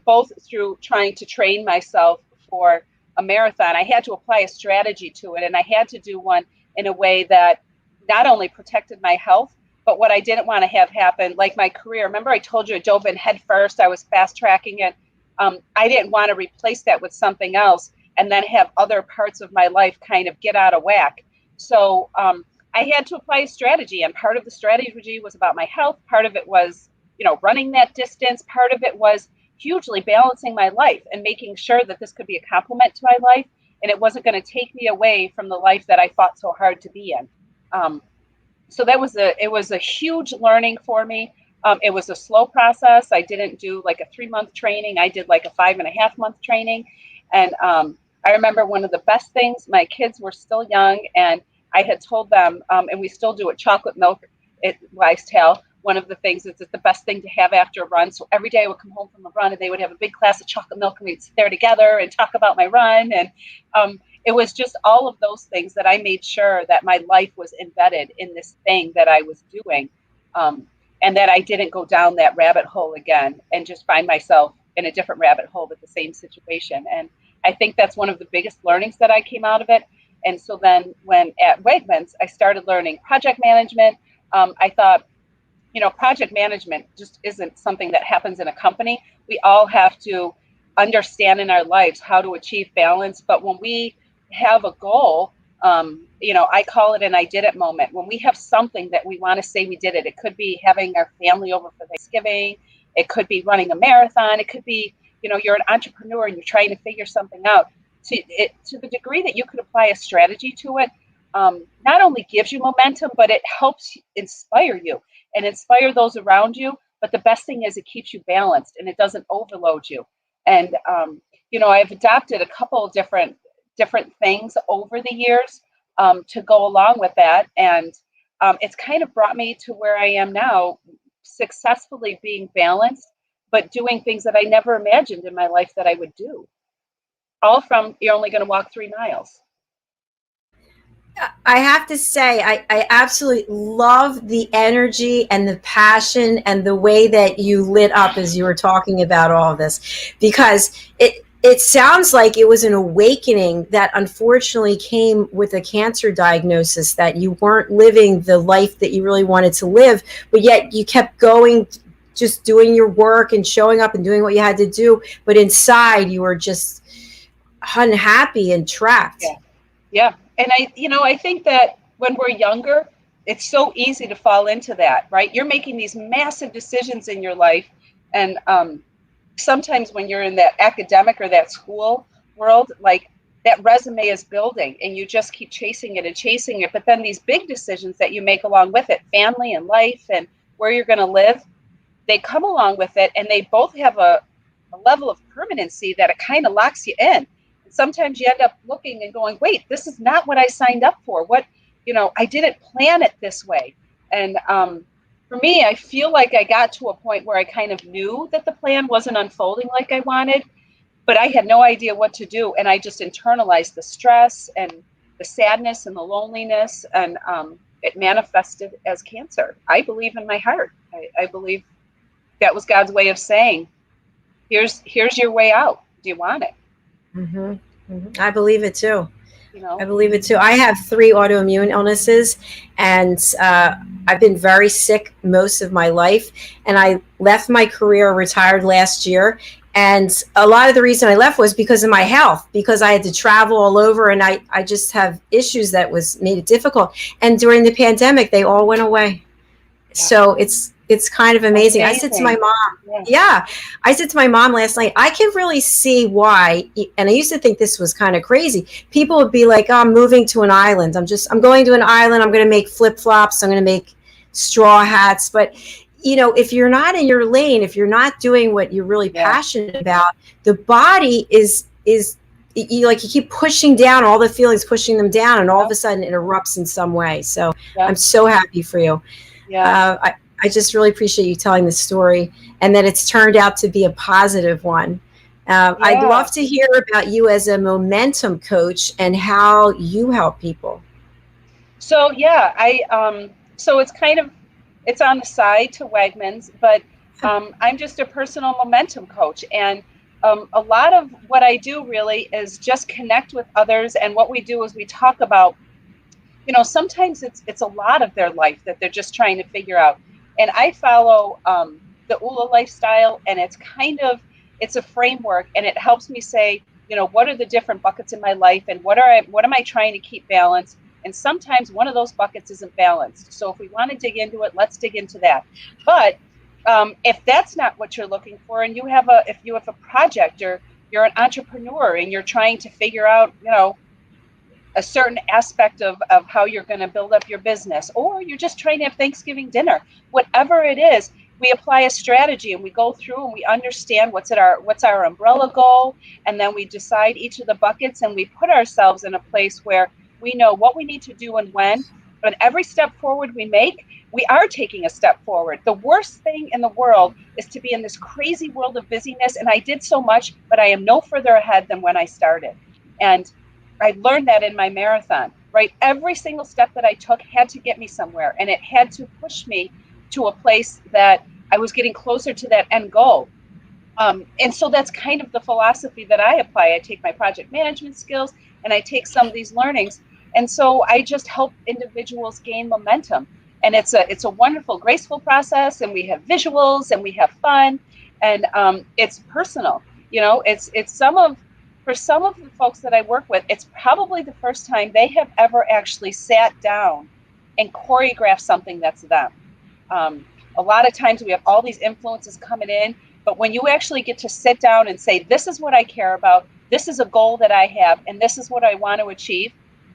both through trying to train myself for a marathon, I had to apply a strategy to it, and I had to do one in a way that not only protected my health, but what I didn't want to have happen, like my career. Remember, I told you I dove in head first. I was fast tracking it. I didn't want to replace that with something else and then have other parts of my life kind of get out of whack. So I had to apply a strategy, and part of the strategy was about my health. Part of it was, running that distance. Part of it was hugely balancing my life and making sure that this could be a complement to my life, and it wasn't going to take me away from the life that I fought so hard to be in. So it was a huge learning for me. It was a slow process. I didn't do like a 3-month training. I did like a 5.5-month training. And I remember one of the best things, my kids were still young, and I had told them, and we still do it, chocolate milk, wives' tale. One of the things is it's the best thing to have after a run. So every day I would come home from a run, and they would have a big glass of chocolate milk, and we'd sit there together and talk about my run. And it was just all of those things that I made sure that my life was embedded in this thing that I was doing, and that I didn't go down that rabbit hole again and just find myself in a different rabbit hole with the same situation. And I think that's one of the biggest learnings that I came out of it. And so then when at Wegmans, I started learning project management. I thought, project management just isn't something that happens in a company. We all have to understand in our lives how to achieve balance. But when we have a goal, I call it an I did it moment. When we have something that we want to say we did it, it could be having our family over for Thanksgiving. It could be running a marathon. It could be, you're an entrepreneur and you're trying to figure something out. To the degree that you could apply a strategy to it, not only gives you momentum, but it helps inspire you and inspire those around you. But the best thing is it keeps you balanced and it doesn't overload you. And, I've adopted a couple of different things over the years to go along with that. And it's kind of brought me to where I am now, successfully being balanced, but doing things that I never imagined in my life that I would do. All from, you're only going to walk 3 miles. I have to say, I absolutely love the energy and the passion and the way that you lit up as you were talking about all of this, because it sounds like it was an awakening that unfortunately came with a cancer diagnosis, that you weren't living the life that you really wanted to live, but yet you kept going, just doing your work and showing up and doing what you had to do. But inside you were just unhappy and trapped. Yeah. And I think that when we're younger, it's so easy to fall into that, right? You're making these massive decisions in your life. And sometimes when you're in that academic or that school world, like that resume is building and you just keep chasing it. But then these big decisions that you make along with it, family and life and where you're going to live, they come along with it, and they both have a level of permanency that it kind of locks you in. And sometimes you end up looking and going, wait, this is not what I signed up for. What, I didn't plan it this way. And for me, I feel like I got to a point where I kind of knew that the plan wasn't unfolding like I wanted, but I had no idea what to do. And I just internalized the stress and the sadness and the loneliness, and it manifested as cancer. I believe in my heart. I believe that was God's way of saying, here's your way out. Do you want it? Mm-hmm. Mm-hmm. I believe it too. I believe it too. I have 3 autoimmune illnesses, and I've been very sick most of my life. And I left my career, retired last year. And a lot of the reason I left was because of my health, because I had to travel all over, and I just have issues that made it difficult. And during the pandemic, they all went away. Yeah. So it's kind of amazing. I said to my mom, I said to my mom last night, I can really see why. And I used to think this was kind of crazy. People would be like, oh, I'm moving to an island. I'm going to an island. I'm going to make flip-flops. I'm going to make straw hats. But, if you're not in your lane, if you're not doing what you're really passionate about, the body is you keep pushing down all the feelings, pushing them down, and all of a sudden it erupts in some way. So I'm so happy for you. Yeah. I just really appreciate you telling the story, and that it's turned out to be a positive one. I'd love to hear about you as a momentum coach and how you help people. So so it's on the side to Wegmans, but I'm just a personal momentum coach, and a lot of what I do really is just connect with others. And what we do is we talk about, sometimes it's a lot of their life that they're just trying to figure out. And I follow the ULA lifestyle, and it's a framework, and it helps me say, what are the different buckets in my life, and what am I trying to keep balanced? And sometimes one of those buckets isn't balanced. So if we want to dig into it, let's dig into that. But if that's not what you're looking for, and if you have a project, or you're an entrepreneur and you're trying to figure out, a certain aspect of how you're going to build up your business, or you're just trying to have Thanksgiving dinner, whatever it is, we apply a strategy, and we go through and we understand what's our umbrella goal. And then we decide each of the buckets, and we put ourselves in a place where we know what we need to do and when. But every step forward we make, we are taking a step forward. The worst thing in the world is to be in this crazy world of busyness. And I did so much, but I am no further ahead than when I started. And I learned that in my marathon, right? Every single step that I took had to get me somewhere, and it had to push me to a place that I was getting closer to that end goal. And so that's kind of the philosophy that I apply. I take my project management skills, and I take some of these learnings. And so I just help individuals gain momentum. And it's a wonderful, graceful process, and we have visuals, and we have fun, and it's personal. For some of the folks that I work with, it's probably the first time they have ever actually sat down and choreographed something that's them. A lot of times we have all these influences coming in, but when you actually get to sit down and say, this is what I care about, this is a goal that I have, and this is what I want to achieve,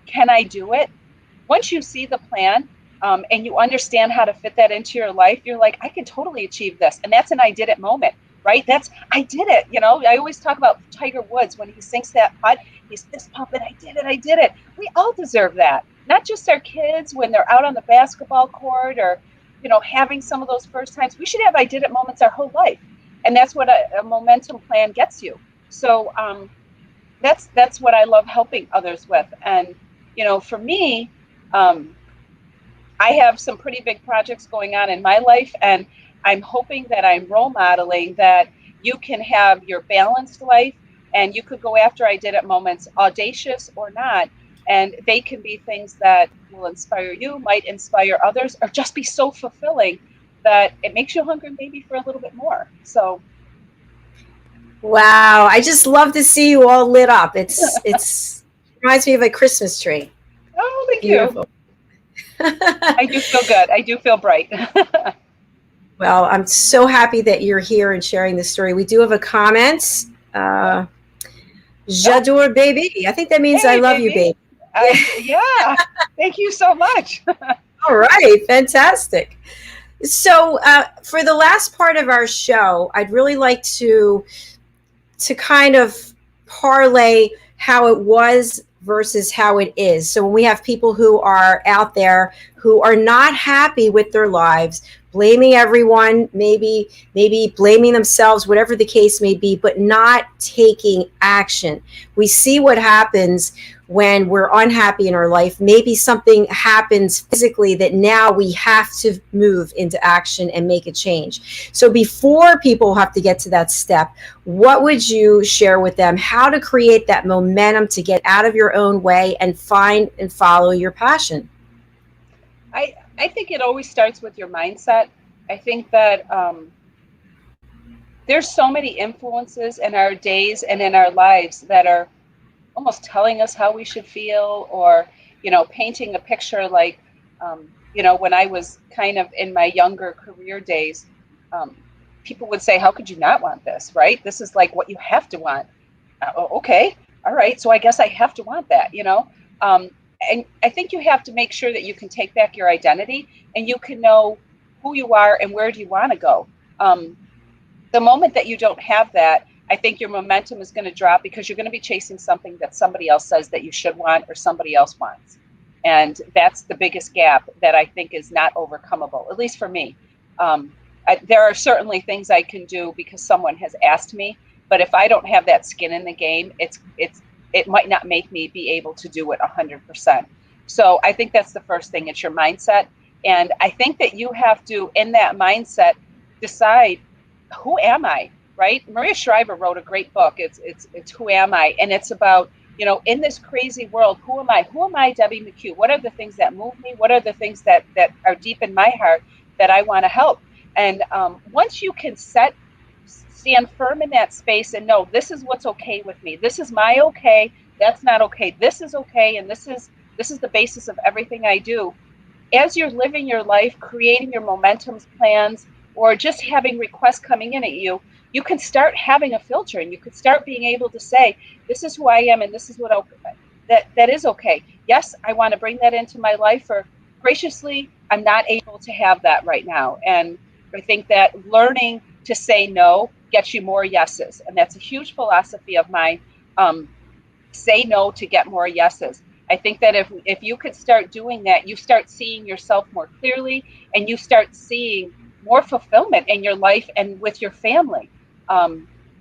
can I do it? Once you see the plan, and you understand how to fit that into your life, you're like, I can totally achieve this. And that's an I did it moment. Right? I did it. I always talk about Tiger Woods when he sinks that putt. He's fist pumping. I did it. We all deserve that. Not just our kids when they're out on the basketball court, or, having some of those first times. We should have I did it moments our whole life. And that's what a momentum plan gets you. So that's what I love helping others with. And, for me, I have some pretty big projects going on in my life, and I'm hoping that I'm role modeling that you can have your balanced life, and you could go after I did it moments, audacious or not, and they can be things that will inspire you, might inspire others, or just be so fulfilling that it makes you hungry maybe for a little bit more. So. Wow. I just love to see you all lit up. It reminds me of a Christmas tree. Oh, thank Beautiful. you. I do feel good. I do feel bright. Well, I'm so happy that you're here and sharing this story. We do have a comment. J'adore baby. I think that means I Hey, love you, baby. baby. Yeah. Thank you so much. All right. Fantastic. So for the last part of our show, I'd really like to kind of parlay how it was versus how it is. So when we have people who are out there who are not happy with their lives, blaming everyone, maybe blaming themselves, whatever the case may be, but not taking action. We see what happens when we're unhappy in our life. Maybe something happens physically that now we have to move into action and make a change. So before people have to get to that step, what would you share with them how to create that momentum to get out of your own way and find and follow your passion? I think it always starts with your mindset. I think that there's so many influences in our days and in our lives that are almost telling us how we should feel, or painting a picture like when I was kind of in my younger career days, people would say, how could you not want this, right? This is like what you have to want. Okay, all right, so I guess I have to want that. And I think you have to make sure that you can take back your identity and you can know who you are and where do you want to go. The moment that you don't have that, I think your momentum is going to drop because you're going to be chasing something that somebody else says that you should want or somebody else wants. And that's the biggest gap that I think is not overcomable, at least for me. There are certainly things I can do because someone has asked me, but if I don't have that skin in the game, it might not make me be able to do it 100%. So I think that's the first thing. It's your mindset. And I think that you have to, in that mindset, decide, who am I, right? Maria Shriver wrote a great book. It's Who Am I? And it's about, in this crazy world, who am I? Who am I, Debbie McCue? What are the things that move me? What are the things that are deep in my heart that I want to help? And once you can stand firm in that space and know this is what's okay with me. This is my okay. That's not okay. This is okay. And this is the basis of everything I do. As you're living your life, creating your momentum plans, or just having requests coming in at you, you can start having a filter and you could start being able to say, this is who I am and this is what that is okay. Yes, I want to bring that into my life, or graciously, I'm not able to have that right now. And I think that learning to say no gets you more yeses. And that's a huge philosophy of mine. Say no to get more yeses. I think that if you could start doing that, you start seeing yourself more clearly and you start seeing more fulfillment in your life and with your family.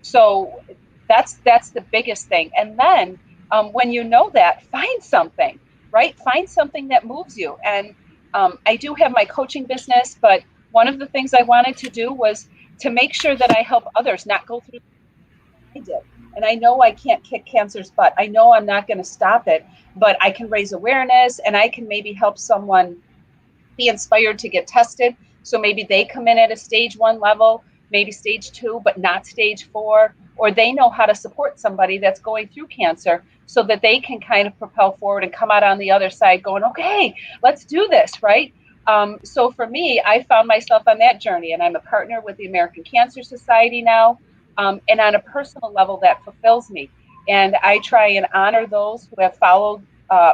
So that's the biggest thing. And then when you know that, find something, right? Find something that moves you. And I do have my coaching business, but one of the things I wanted to do was to make sure that I help others not go through what I did. And I know I can't kick cancer's butt. I know I'm not going to stop it, but I can raise awareness and I can maybe help someone be inspired to get tested. So maybe they come in at a stage 1 level, maybe stage 2, but not stage 4, or they know how to support somebody that's going through cancer so that they can kind of propel forward and come out on the other side going, okay, let's do this, right? So for me, I found myself on that journey, and I'm a partner with the American Cancer Society now. And on a personal level, that fulfills me. And I try and honor those who have followed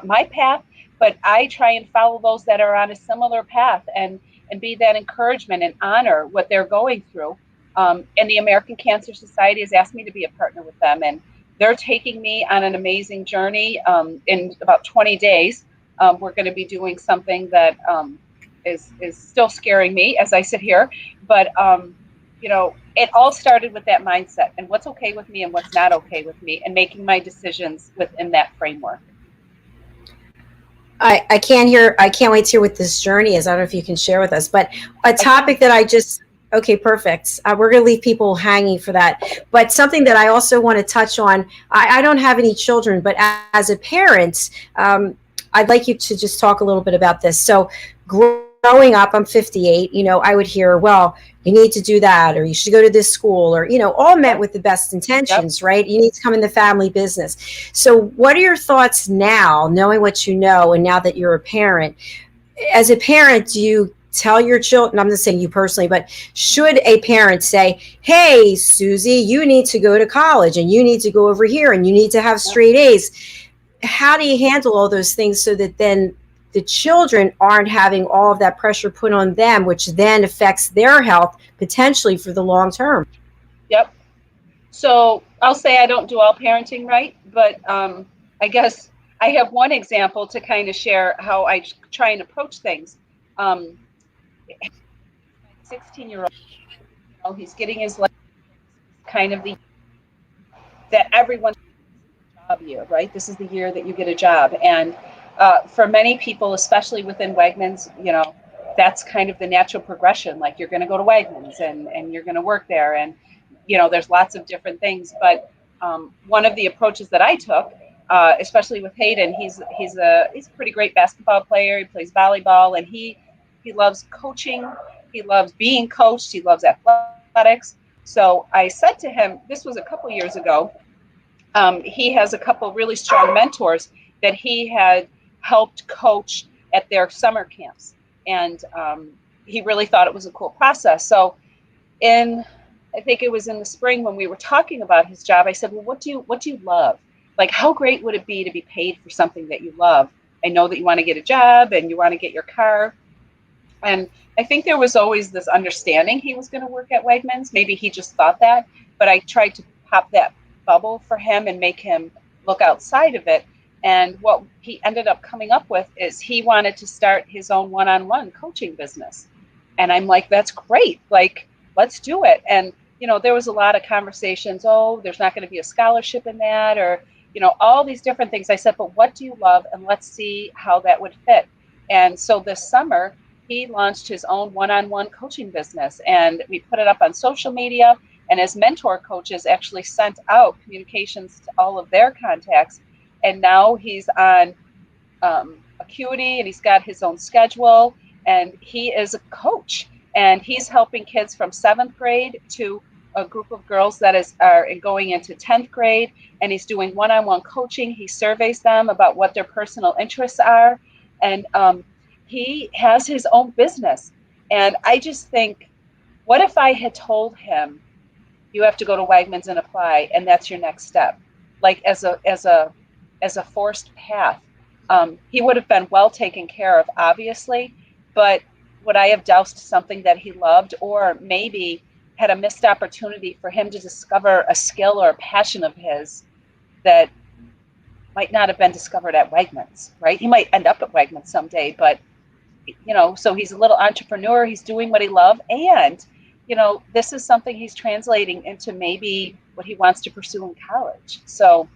my path, but I try and follow those that are on a similar path and be that encouragement and honor what they're going through. And the American Cancer Society has asked me to be a partner with them. And they're taking me on an amazing journey. In about 20 days, we're going to be doing something that is still scaring me as I sit here. But it all started with that mindset and what's okay with me and what's not okay with me, and making my decisions within that framework. I can't wait to hear what this journey is. I don't know if you can share with us, but a topic that okay, perfect. We're going to leave people hanging for that. But something that I also want to touch on, I don't have any children, but as a parent, I'd like you to just talk a little bit about this. So growing up, I'm 58, I would hear, well, you need to do that, or you should go to this school, or, all meant with the best intentions, right? You need to come in the family business. So what are your thoughts now, knowing what you know, and now that you're a parent? As a parent, do you tell your children, I'm not saying you personally, but should a parent say, hey, Susie, you need to go to college and you need to go over here and you need to have straight A's? How do you handle all those things so that then the children aren't having all of that pressure put on them, which then affects their health potentially for the long term? Yep. So I'll say I don't do all parenting right, but I guess I have one example to kind of share how I try and approach things. 16-year-old, he's getting his life kind of the that everyone's job year, right? This is the year that you get a job. And for many people, especially within Wegmans, that's kind of the natural progression. Like, you're going to go to Wegmans and you're going to work there. And, there's lots of different things. But one of the approaches that I took, especially with Hayden, he's a pretty great basketball player. He plays volleyball, and he loves coaching. He loves being coached. He loves athletics. So I said to him, this was a couple years ago, he has a couple really strong mentors that he had helped coach at their summer camps. And he really thought it was a cool process. So I think it was in the spring when we were talking about his job, I said, well, what do you love? Like, how great would it be to be paid for something that you love? I know that you want to get a job and you want to get your car. And I think there was always this understanding he was going to work at Wegmans. Maybe he just thought that, but I tried to pop that bubble for him and make him look outside of it. And what he ended up coming up with is he wanted to start his own one-on-one coaching business. And I'm like, that's great. Like, let's do it. And, there was a lot of conversations. Oh, there's not going to be a scholarship in that, or, all these different things. I said, but what do you love? And let's see how that would fit. And so this summer, he launched his own one-on-one coaching business, and we put it up on social media. And his mentor coaches actually sent out communications to all of their contacts. And now he's on Acuity, and he's got his own schedule, and he is a coach, and he's helping kids from 7th grade to a group of girls that are going into 10th grade. And he's doing one-on-one coaching. He surveys them about what their personal interests are. And he has his own business. And I just think, what if I had told him, you have to go to Wegmans and apply, and that's your next step, like as a forced path? He would have been well taken care of, obviously, but would I have doused something that he loved, or maybe had a missed opportunity for him to discover a skill or a passion of his that might not have been discovered at Wegmans, right? He might end up at Wegmans someday, but, so he's a little entrepreneur. He's doing what he loves. And, this is something he's translating into maybe what he wants to pursue in college. So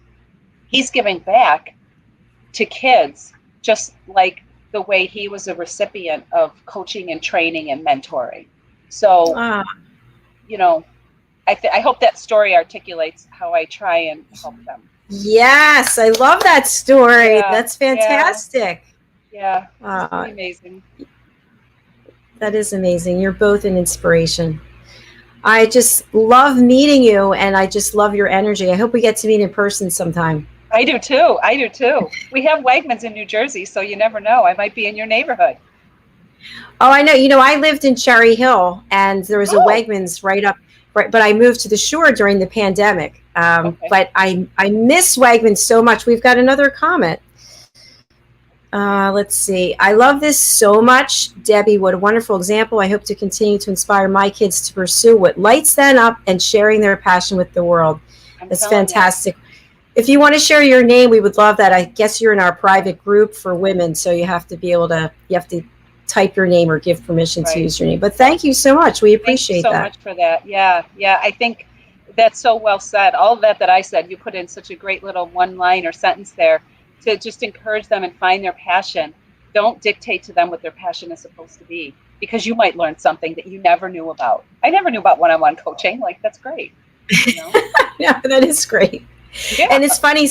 he's giving back to kids, just like the way he was a recipient of coaching and training and mentoring. So, I hope that story articulates how I try and help them. Yes, I love that story. Yeah, that's fantastic. Yeah, it's pretty amazing. That is amazing. You're both an inspiration. I just love meeting you, and I just love your energy. I hope we get to meet in person sometime. I do too. We have Wegmans in New Jersey, so you never know. I might be in your neighborhood. Oh, I know. I lived in Cherry Hill, and there was a Wegmans right, but I moved to the shore during the pandemic. Okay. But I miss Wegmans so much. We've got another comment. Let's see. I love this so much. Debbie, what a wonderful example. I hope to continue to inspire my kids to pursue what lights them up and sharing their passion with the world. That's fantastic. If you want to share your name, we would love that. I guess you're in our private group for women, so you have to type your name or give permission to use your name. But thank you so much. We appreciate that. Thank you so much for that. Yeah. I think that's so well said. All of that I said, you put in such a great little one line or sentence there to just encourage them and find their passion. Don't dictate to them what their passion is supposed to be, because you might learn something that you never knew about. I never knew about one-on-one coaching. Like, that's great. Yeah, that is great. Yeah. And it's funny,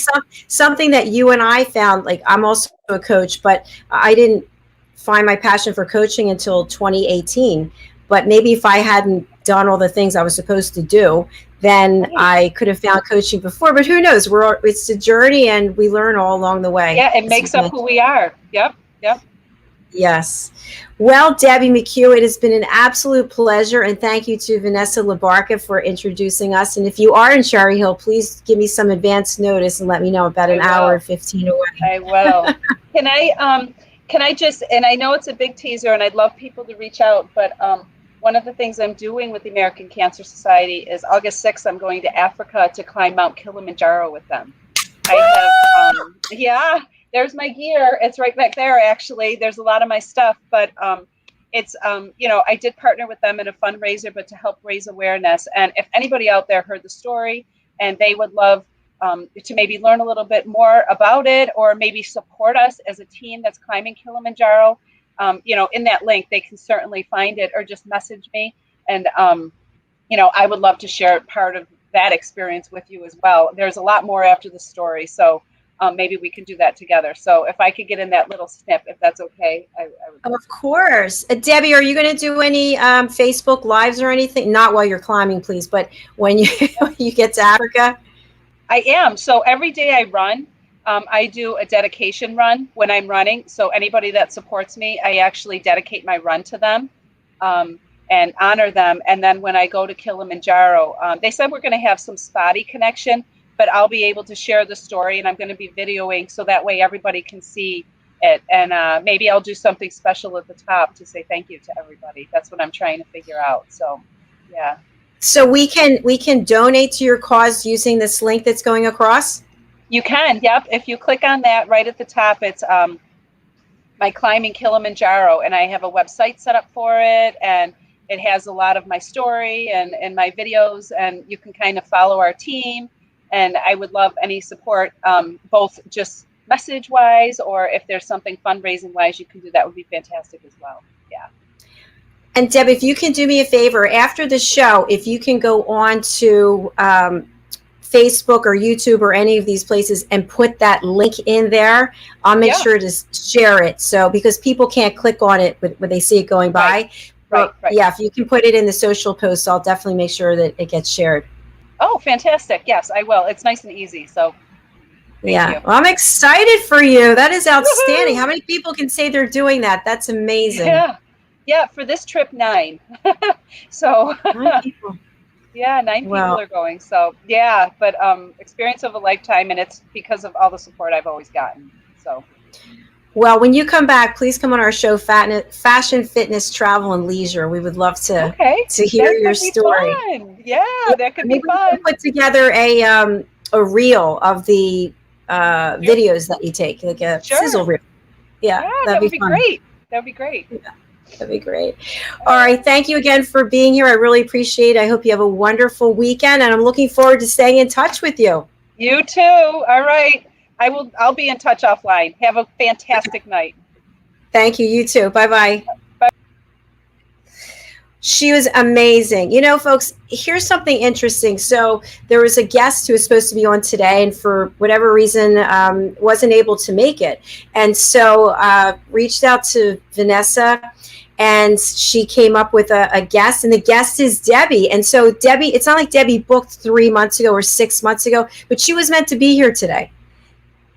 something that you and I found, like, I'm also a coach, but I didn't find my passion for coaching until 2018. But maybe if I hadn't done all the things I was supposed to do, then I could have found coaching before. But who knows? It's a journey, and we learn all along the way. Yeah, it makes up who we are. Yep. Yes. Well, Debbie McCue, it has been an absolute pleasure, and thank you to Vanessa Labarca for introducing us. And if you are in Cherry Hill, please give me some advance notice and let me know about an hour and 15 away. I will. Can I just, and I know it's a big teaser and I'd love people to reach out, but one of the things I'm doing with the American Cancer Society is August 6th, I'm going to Africa to climb Mount Kilimanjaro with them. I have, there's my gear. It's right back there, actually. There's a lot of my stuff, but it's, I did partner with them in a fundraiser, but to help raise awareness. And if anybody out there heard the story and they would love to maybe learn a little bit more about it, or maybe support us as a team that's climbing Kilimanjaro, in that link, they can certainly find it, or just message me. And, I would love to share part of that experience with you as well. There's a lot more after the story. So maybe we can do that together. So if I could get in that little snip, if that's okay, I would. Of course. Debbie, are you going to do any Facebook Lives or anything? Not while you're climbing, please, but when you get to Africa? I am. So every day I run, I do a dedication run when I'm running. So anybody that supports me, I actually dedicate my run to them and honor them. And then when I go to Kilimanjaro, they said we're going to have some spotty connection, but I'll be able to share the story, and I'm going to be videoing so that way everybody can see it. And maybe I'll do something special at the top to say thank you to everybody. That's what I'm trying to figure out. So, yeah. So we can donate to your cause using this link that's going across? You can, yep. If you click on that right at the top, it's my climbing Kilimanjaro, and I have a website set up for it, and it has a lot of my story and my videos, and you can kind of follow our team. And I would love any support, both just message-wise, or if there's something fundraising-wise you can do, that would be fantastic as well. Yeah. And Deb, if you can do me a favor, after the show, if you can go on to Facebook or YouTube or any of these places and put that link in there, I'll make sure to share it. So, because people can't click on it when they see it going by. Right. Yeah, if you can put it in the social posts, I'll definitely make sure that it gets shared. Oh, fantastic. Yes, I will. It's nice and easy. So thank you. Well, I'm excited for you. That is outstanding. Woo-hoo! How many people can say they're doing that? That's amazing. Yeah, for this trip, 9. So 9 people. Yeah, 9 people are going. So yeah, but experience of a lifetime, and it's because of all the support I've always gotten. So. Well, when you come back, please come on our show, Fashion, Fitness, Travel, and Leisure. We would love to hear your story. Fun. Yeah, that could be fun. We can put together a reel of the videos that you take, like a sizzle reel. Yeah, that would be great. That would be great. Yeah, that'd be great. All right, thank you again for being here. I really appreciate it. I hope you have a wonderful weekend, and I'm looking forward to staying in touch with you. You too. All right. I'll be in touch offline. Have a fantastic night. Thank you. You too. Bye-bye. Bye. She was amazing. You know, folks, here's something interesting. So there was a guest who was supposed to be on today, and for whatever reason, wasn't able to make it. And so reached out to Vanessa, and she came up with a guest, and the guest is Debbie. And so Debbie, it's not like Debbie booked 3 months ago or 6 months ago, but she was meant to be here today.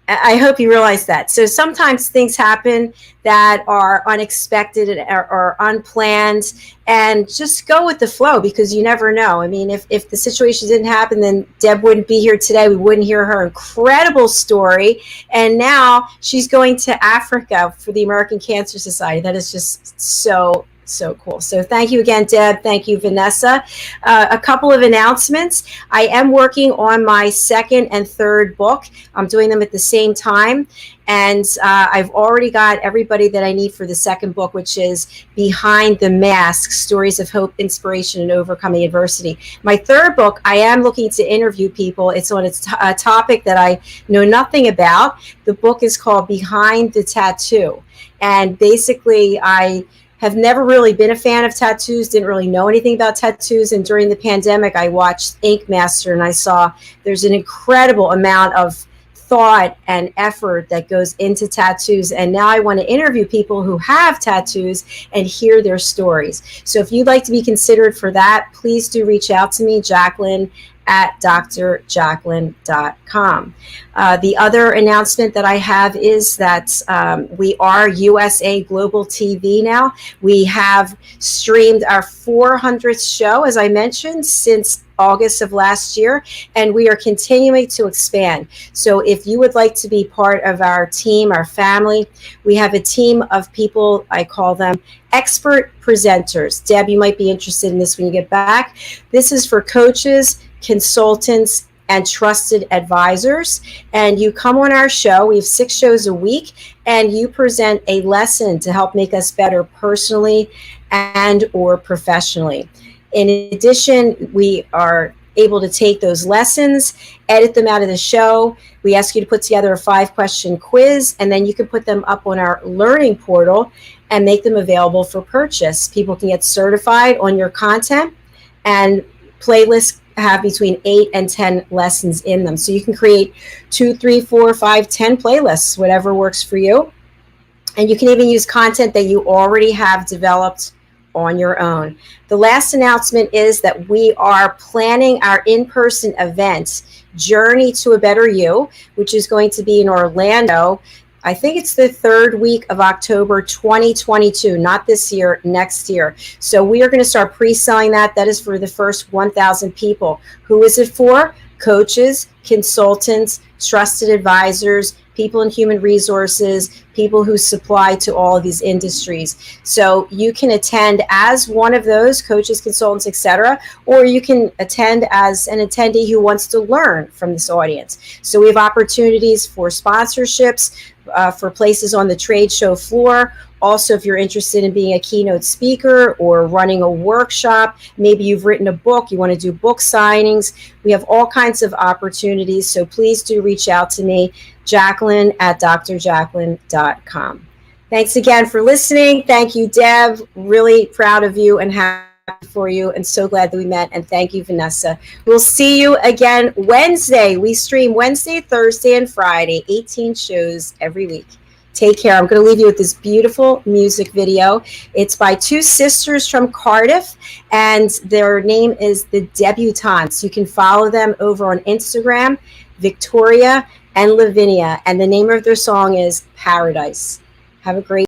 I hope you realize that. So sometimes things happen that are unexpected or unplanned, and just go with the flow, because you never know. I mean, if the situation didn't happen, then Deb wouldn't be here today. We wouldn't hear her incredible story. And now she's going to Africa for the American Cancer Society. That is just so cool. So thank you again, Deb. Thank you, Vanessa. A couple of announcements. I am working on my second and third book. I'm doing them at the same time. And I've already got everybody that I need for the second book, which is Behind the Mask, Stories of Hope, Inspiration, and Overcoming Adversity. My third book, I am looking to interview people. It's on a topic that I know nothing about. The book is called Behind the Tattoo. And basically, I have never really been a fan of tattoos, didn't really know anything about tattoos. And during the pandemic, I watched Ink Master, and I saw there's an incredible amount of thought and effort that goes into tattoos. And now I want to interview people who have tattoos and hear their stories. So if you'd like to be considered for that, please do reach out to me, Jacalyn at drjacalyn.com. The other announcement that I have is that we are USA Global TV now. We have streamed our 400th show, as I mentioned, since August of last year, and we are continuing to expand. So if you would like to be part of our team, our family, we have a team of people, I call them expert presenters. Deb, you might be interested in this when you get back. This is for coaches, consultants, and trusted advisors. And you come on our show. We have 6 shows a week, and you present a lesson to help make us better personally and or professionally. In addition, we are able to take those lessons, edit them out of the show. We ask you to put together a 5-question quiz, and then you can put them up on our learning portal and make them available for purchase. People can get certified on your content, and playlists have between 8 and 10 lessons in them. So you can create 2, 3, 4, 5, 10 playlists, whatever works for you. And you can even use content that you already have developed on your own. The last announcement is that we are planning our in-person event, Journey to a Better You, which is going to be in Orlando. I think it's the 3rd week of October 2022, not this year, next year. So we are going to start pre-selling that. That is for the first 1,000 people. Who is it for? Coaches, consultants, trusted advisors, people in human resources, people who supply to all of these industries. So you can attend as one of those coaches, consultants, etc., or you can attend as an attendee who wants to learn from this audience. So we have opportunities for sponsorships, for places on the trade show floor. Also, if you're interested in being a keynote speaker or running a workshop, maybe you've written a book, you want to do book signings, we have all kinds of opportunities. So please do reach out to me, Jacalyn at drjacalyn.com. Thanks again for listening. Thank you, Deb. Really proud of you and happy for you, and so glad that we met. And thank you, Vanessa. We'll see you again Wednesday. We stream Wednesday, Thursday, and Friday, 18 shows every week. Take care. I'm going to leave you with this beautiful music video. It's by 2 sisters from Cardiff, and their name is The Debutantes. You can follow them over on Instagram, Victoria and Lavinia, and the name of their song is Paradise. Have a great